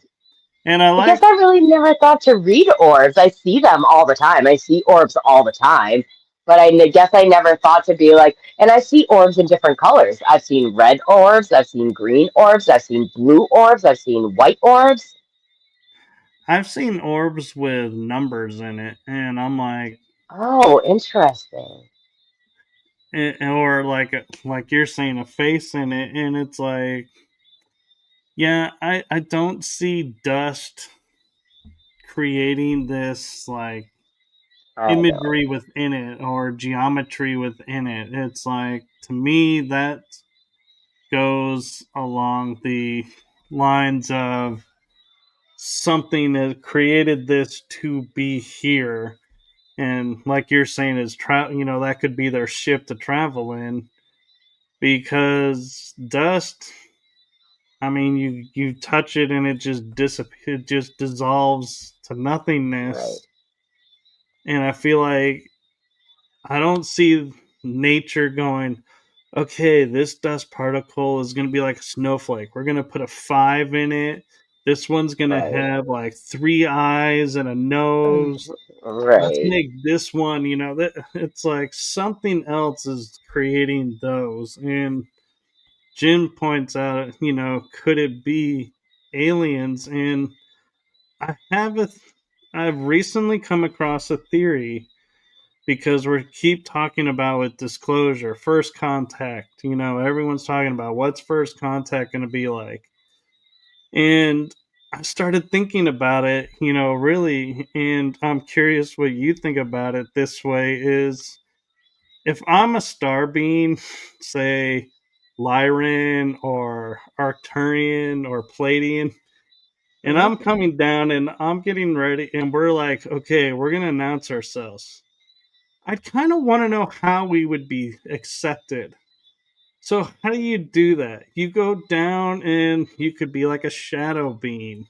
and I I guess like, I really never thought to read orbs. I see them all the time. I see orbs all the time. But guess I never thought to be like, and I see orbs in different colors. I've seen red orbs, I've seen green orbs, I've seen blue orbs, I've seen white orbs. I've seen orbs with numbers in it, and I'm like, Oh, interesting. or like you're saying, a face in it, and it's like, yeah, I don't see dust creating this like. I know. imagery within it or geometry within it. It's like, to me, that goes along the lines of something that created this to be here. And like you're saying, is that could be their ship to travel in, because dust, I mean, you touch it and it just disappears, it just dissolves to Right. nothingness. And I feel like I don't see nature going, okay, this dust particle is going to be like a snowflake. We're going to put a 5 in it. This one's going to Right. have like 3 eyes and a nose. Let's Right. make this one, that it's like something else is creating those. And Jim points out, could it be aliens? And I have a, I've recently come across a theory, because we keep talking about with disclosure, first contact. Everyone's talking about what's first contact going to be like. And I started thinking about it, really, and I'm curious what you think about it this way is, if I'm a star being, say Lyran or Arcturian or Palladian, and Mhm. I'm coming down and I'm getting ready and we're like, okay, we're going to announce ourselves. I'd kind of want to know how we would be accepted. So how do you do that? You go down and you could be like a shadow being,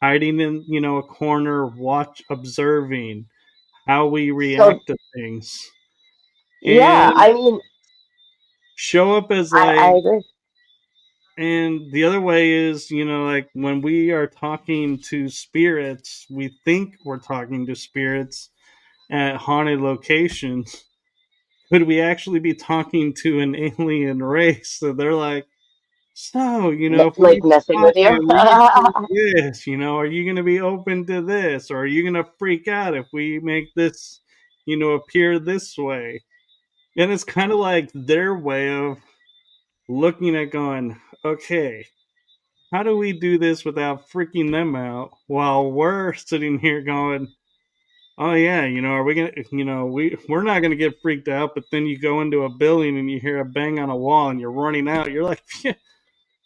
hiding in, a corner, watch, observing how we So react to things. yeah, And I mean, show up as I like, agree. and the other way is, like when we are talking to spirits, we think we're talking to spirits at haunted locations. Could we actually be talking to an alien race? So they're like, so, if we Like get to messing with you. talking and we get to this, are you going to be open to this? Or are you going to freak out if we make this, appear this way? And it's kind of like their way of looking at going, okay, how do we do this without freaking them out, while we're sitting here going, oh yeah, are we gonna, we're not gonna get freaked out, but then you go into a building and you hear a bang on a wall and you're running out, you're like, yeah,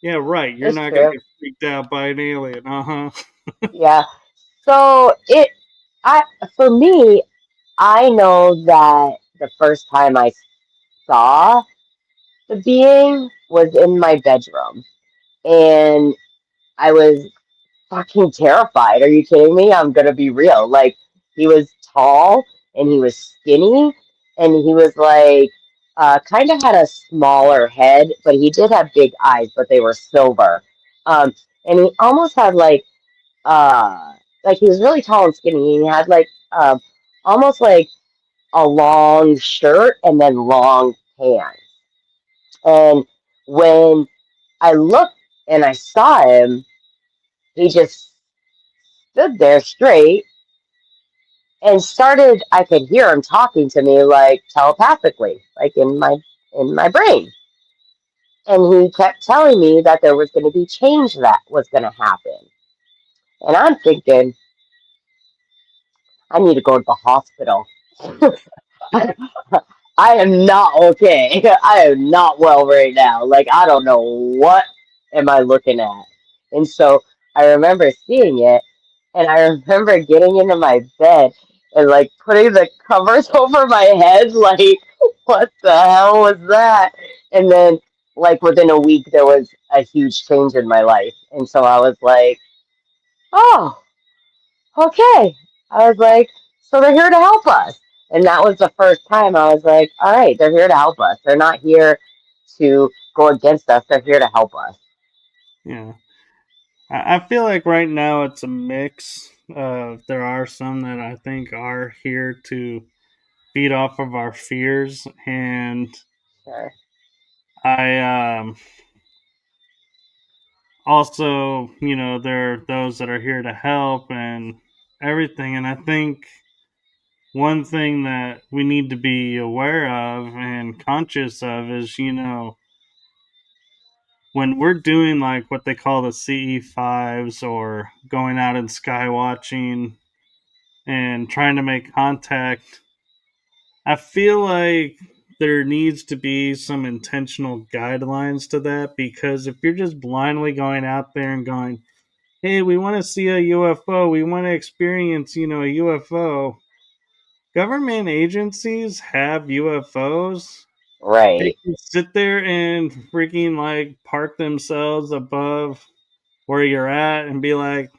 yeah, right, you're It's not gonna true. get freaked out by an alien. Uh-huh. Yeah. So I, for me, I know that the first time I saw the being was in my bedroom, and I was fucking terrified. Are you kidding me? I'm gonna be real. Like, he was tall and he was skinny and he was like kind of had a smaller head, but he did have big eyes, but they were silver. Um, and he almost had like he was really tall and skinny. He had like almost like a long shirt and then long pants. And when I looked and I saw him, he just stood there straight and started. I could hear him talking to me like telepathically, like in my brain. And he kept telling me that there was going to be change that was going to happen. And I'm thinking, I need to go to the hospital. I am not okay. I am not well right now. Like, I don't know what am I looking at. And so I remember seeing it, and I remember getting into my bed and like putting the covers over my head, like, what the hell was that? And then like within a week there was a huge change in my life. And so I was like, oh, okay. I was like, so they're here to help us. And that was the first time I was like, all right, they're here to help us. They're not here to go against us. They're here to help us. Yeah. I feel like right now it's a mix. There are some that I think are here to feed off of our fears, and Sure. I also, there are those that are here to help and everything. And I think one thing that we need to be aware of and conscious of is, when we're doing like what they call the CE5s or going out and sky watching and trying to make contact. I feel like there needs to be some intentional guidelines to that, because if you're just blindly going out there and going, hey, we want to see a UFO, we want to experience, a UFO. Government agencies have UFOs. They Right. can sit there and freaking like park themselves above where you're at and be like,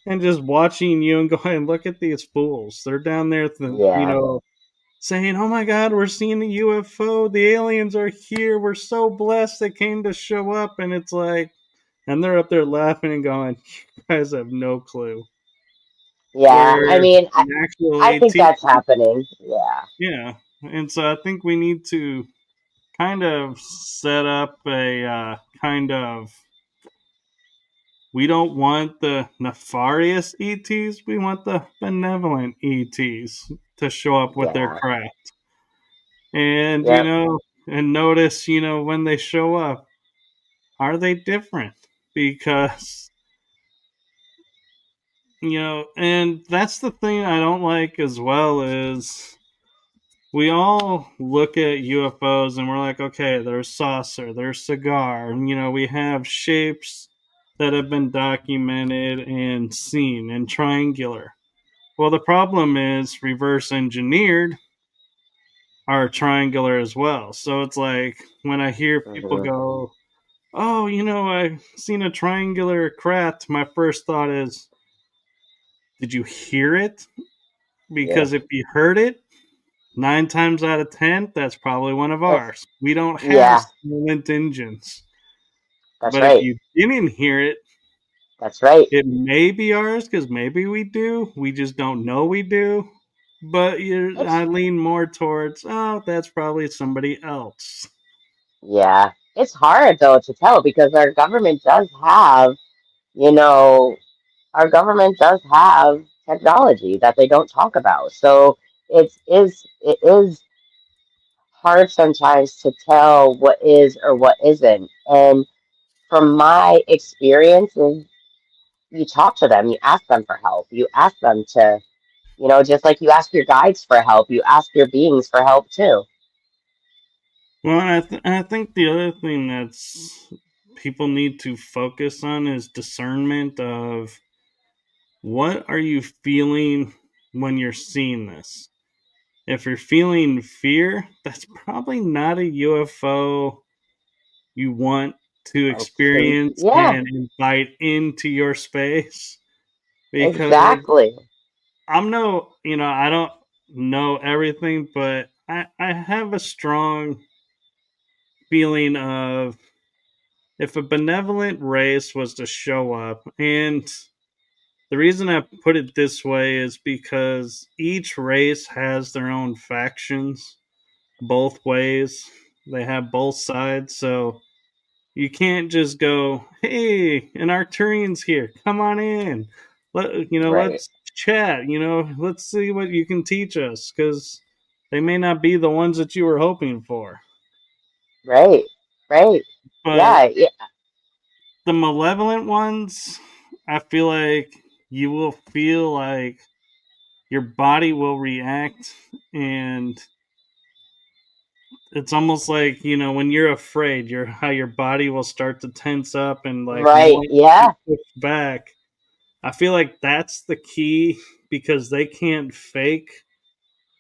and just watching you and going, look at these fools. They're down there, Yeah. saying, oh my God, we're seeing a UFO. The aliens are here. We're so blessed they came to show up. And it's like, and they're up there laughing and going, you guys have no clue. Yeah. I Where mean, an actual I think AT, that's happening. Yeah. yeah. And so I think we need to kind of set up a kind of, we don't want the nefarious ETs, we want the benevolent ETs to show up with their Yeah. craft. And, Yep. and notice, when they show up, are they different? Because, and that's the thing I don't like as well is we all look at UFOs and we're like, okay, there's saucer, there's cigar, and we have shapes that have been documented and seen and triangular. Well, the problem is reverse engineered are triangular as well. So it's like when I hear people Hmm. go, oh, I've seen a triangular craft, my first thought is, did you hear it? Yeah. Because if you heard it, 9 times out of 10, that's probably one of It's, ours. We don't have yeah. silent engines. That's But if right. you didn't hear it, That's right. it may be ours because maybe we do. We just don't know we do. But I It's lean more towards, oh, that's probably somebody else. Yeah. It's hard though to tell because you know, our government does have technology that they don't talk about. So it is hard sometimes to tell what is or what isn't. And from my experiences, you talk to them, you ask them for help, you ask them to, just like you ask your guides for help, you ask your beings for help too. Well, I think the other thing that's people need to focus on is discernment of what are you feeling when you're seeing this. If you're feeling fear, that's probably not a UFO you want to Okay. experience Yeah, and invite into your space, because exactly. I don't know everything, but I have a strong feeling of if a benevolent race was to show up, and the reason I put it this way is because each race has their own factions both ways. They have both sides, so you can't just go, "Hey, an Arcturian's here. Come on in. Right, let's chat. Let's see what you can teach us," because they may not be the ones that you were hoping for. right, right. But Yeah, yeah, the malevolent ones, I feel like you will feel like your body will react, and it's almost like when you're afraid, your body will start to tense up and like right. want to Yeah, push back. I feel like that's the key, because they can't fake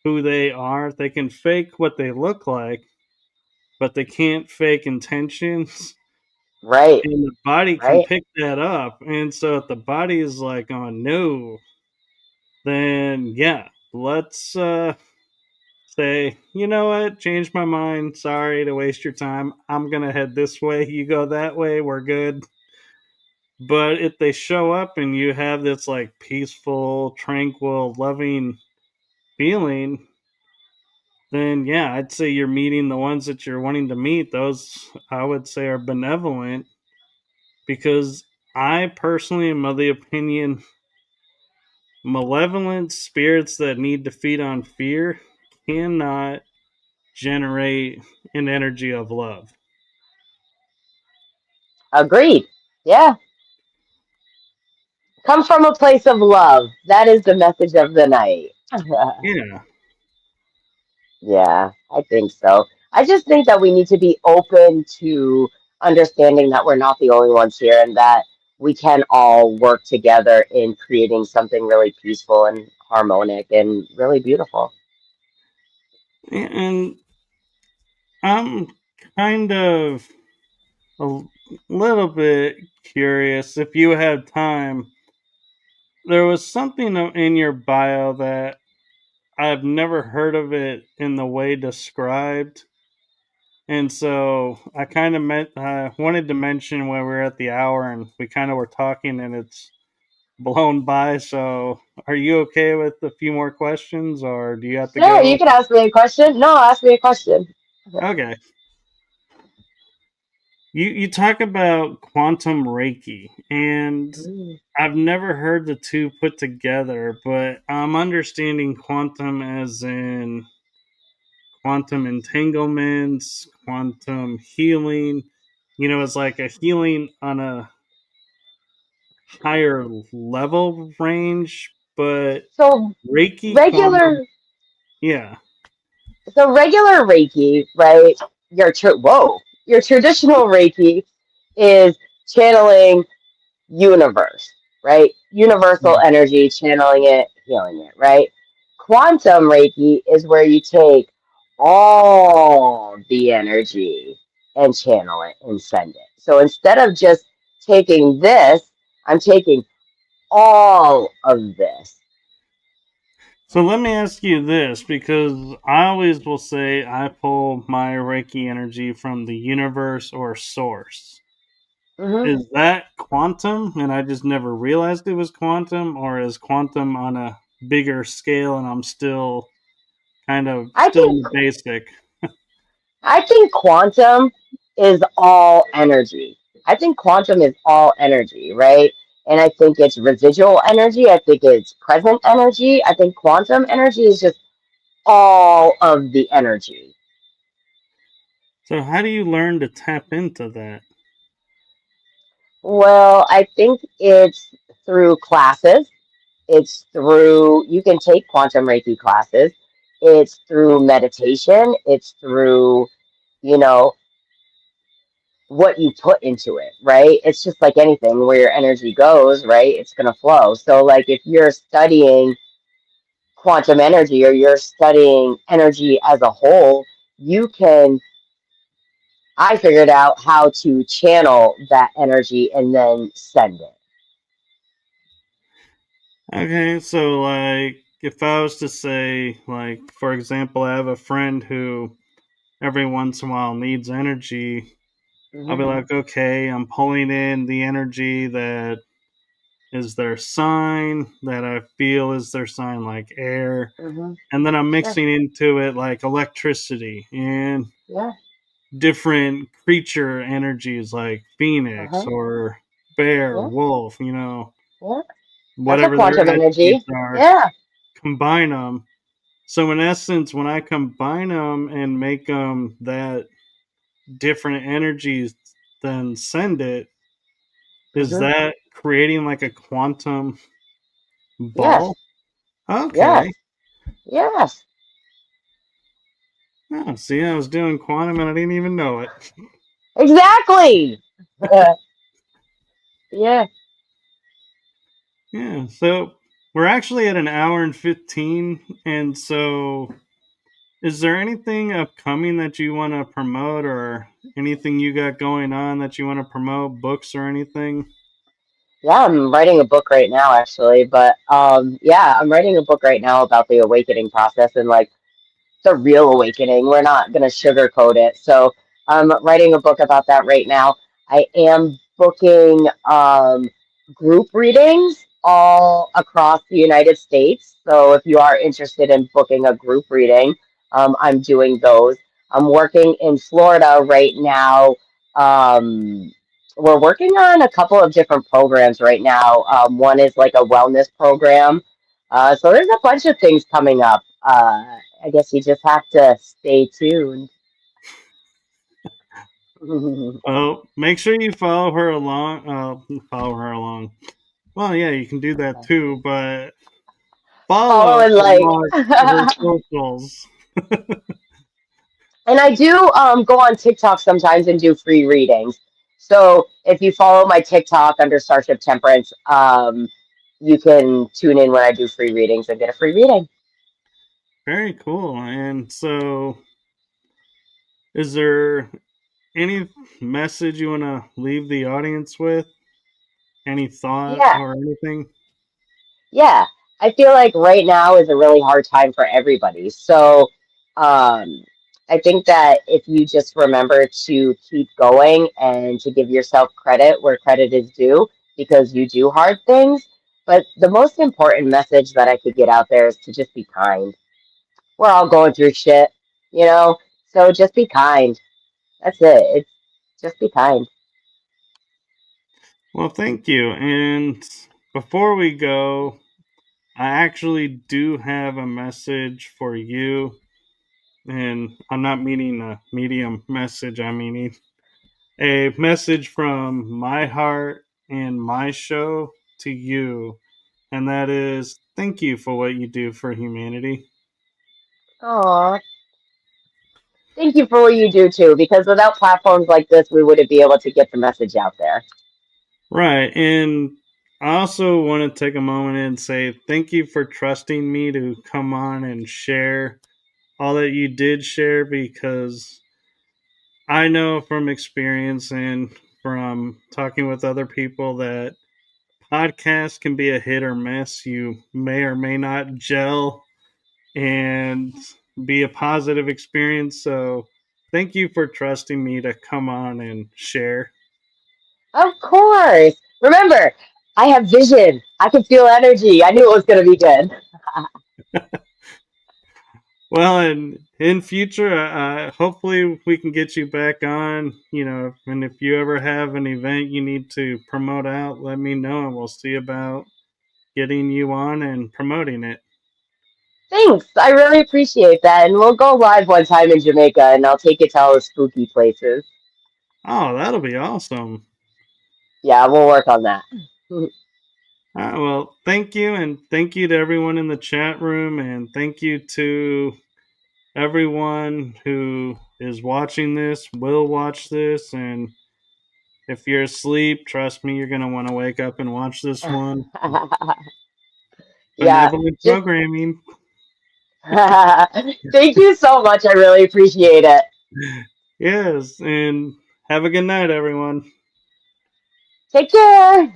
who they are. They can fake what they look like, but they can't fake intentions. right, And the body can right. pick that up. And so if the body is like, oh no, then yeah, let's say, you know what, change my mind. Sorry to waste your time. I'm going to head this way. You go that way. We're good. But if they show up and you have this like peaceful, tranquil, loving feeling, then yeah, I'd say you're meeting the ones that you're wanting to meet. Those I would say are benevolent, because I personally am of the opinion malevolent spirits that need to feed on fear cannot generate an energy of love. Agreed. Yeah, Come from a place of love. That is the message of the night. Yeah. Yeah, I think so. I just think that we need to be open to understanding that we're not the only ones here and that we can all work together in creating something really peaceful and harmonic and really beautiful. And I'm kind of a little bit curious if you had time. There was something in your bio that I've never heard of it in the way described. And so I kind of wanted to mention when we were at the hour and we kind of were talking and it's blown by. So are you okay with a few more questions or do you have to Sure, you go? can ask me a question. No, ask me a question. Okay. You talk about quantum Reiki, and Mm. I've never heard the two put together, but I'm understanding quantum as in quantum entanglements, quantum healing. It's like a healing on a higher level range, but So Reiki quantum, regular, yeah. regular Reiki, right? Your traditional Reiki is channeling universe, right? Universal Yeah. energy, channeling it, healing it, right? Quantum Reiki is where you take all the energy and channel it and send it. So instead of just taking this, I'm taking all of this. So let me ask you this because I always will say I pull my Reiki energy from the universe or source. Hmm. Is that quantum and I just never realized it was quantum, or is quantum on a bigger scale and I'm still kind of I still in think the basic? I think quantum is all energy. I think quantum is all energy, right? And I think it's residual energy. I think it's present energy. I think quantum energy is just all of the energy. So how do you learn to tap into that? Well, I think it's through classes. It's through, you can take quantum Reiki classes. It's through meditation. It's through, you know, what you put into it, right? It's just like anything where your energy goes, right? It's going to flow. So, like, if you're studying quantum energy or you're studying energy as a whole, you can, I figured out how to channel that energy and then send it. Okay, so like if I was to say, like, for example, I have a friend who every once in a while needs energy, I'll Hmm. be like, okay, I'm pulling in the energy that is their sign, that I feel is their sign, like air, Hmm. and then I'm Sure. mixing into it like electricity and Yeah. different creature energies like Uh phoenix huh. or bear, Yeah. wolf, Yeah. That's a whatever their quantum attributes energy. are, Yeah. combine them. So in essence, when I combine them and make them that different energies, then send it, is Hmm. that creating like a quantum Yes. ball? Okay. Yes. Yes. Oh, see, I was doing quantum and I didn't even know it. Exactly. Yeah. Yeah, so we're actually at an hour and 15. And so, is there anything upcoming that you want to promote or anything you got going on that you want to promote, books or anything? Yeah, I'm writing a book right now, actually. But yeah, I'm writing a book right now about the awakening process and like the real awakening. We're not going to sugarcoat it. So I'm writing a book about that right now. I am booking group readings all across the United States. So if you are interested in booking a group reading, I'm doing those. I'm working in Florida right now. We're working on a couple of different programs right now. One is like a wellness program. So there's a bunch of things coming up. I guess you just have to stay tuned. Oh, make sure you follow her along. Follow her along. Well, yeah, you can do that too, but follow Follow and like. along her socials. And I do go on TikTok sometimes and do free readings. So if you follow my TikTok under Starship Temperance, you can tune in when I do free readings and get a free reading. Very cool. And so, is there any message you want to leave the audience with? Any thought Yeah, or anything? yeah. I feel like right now is a really hard time for everybody. So um, I think that if you just remember to keep going and to give yourself credit where credit is due, because you do hard things. But the most important message that I could get out there is to just be kind. We're all going through shit, you know? So just be kind. That's it. It's just be kind. Well, thank you. And before we go, I actually do have a message for you. And I'm not meaning a medium message, I'm meaning a message from my heart and my show to you. And that is thank you for what you do for humanity. Aw. Thank you for what you do too, because without platforms like this, we wouldn't be able to get the message out there. Right. And I also want to take a moment and say thank you for trusting me to come on and share all that you did share, because I know from experience and from talking with other people that podcasts can be a hit or miss. You may or may not gel and be a positive experience. So thank you for trusting me to come on and share. Of course. Remember, I have vision. I can feel energy. I knew it was going to be good. Well, and in future, hopefully we can get you back on. And if you ever have an event you need to promote out, let me know, and we'll see about getting you on and promoting it. Thanks. I really appreciate that. And we'll go live one time in Jamaica and I'll take it to all the spooky places. Oh, that'll be awesome. Yeah, we'll work on that. Well, thank you, and thank you to everyone in the chat room, and thank you to everyone who is watching this, will watch this, and if you're asleep, trust me, you're going to want to wake up and watch this one. Yeah, Benevolent just programming. thank you so much. I really appreciate it. Yes, and have a good night, everyone. Take care.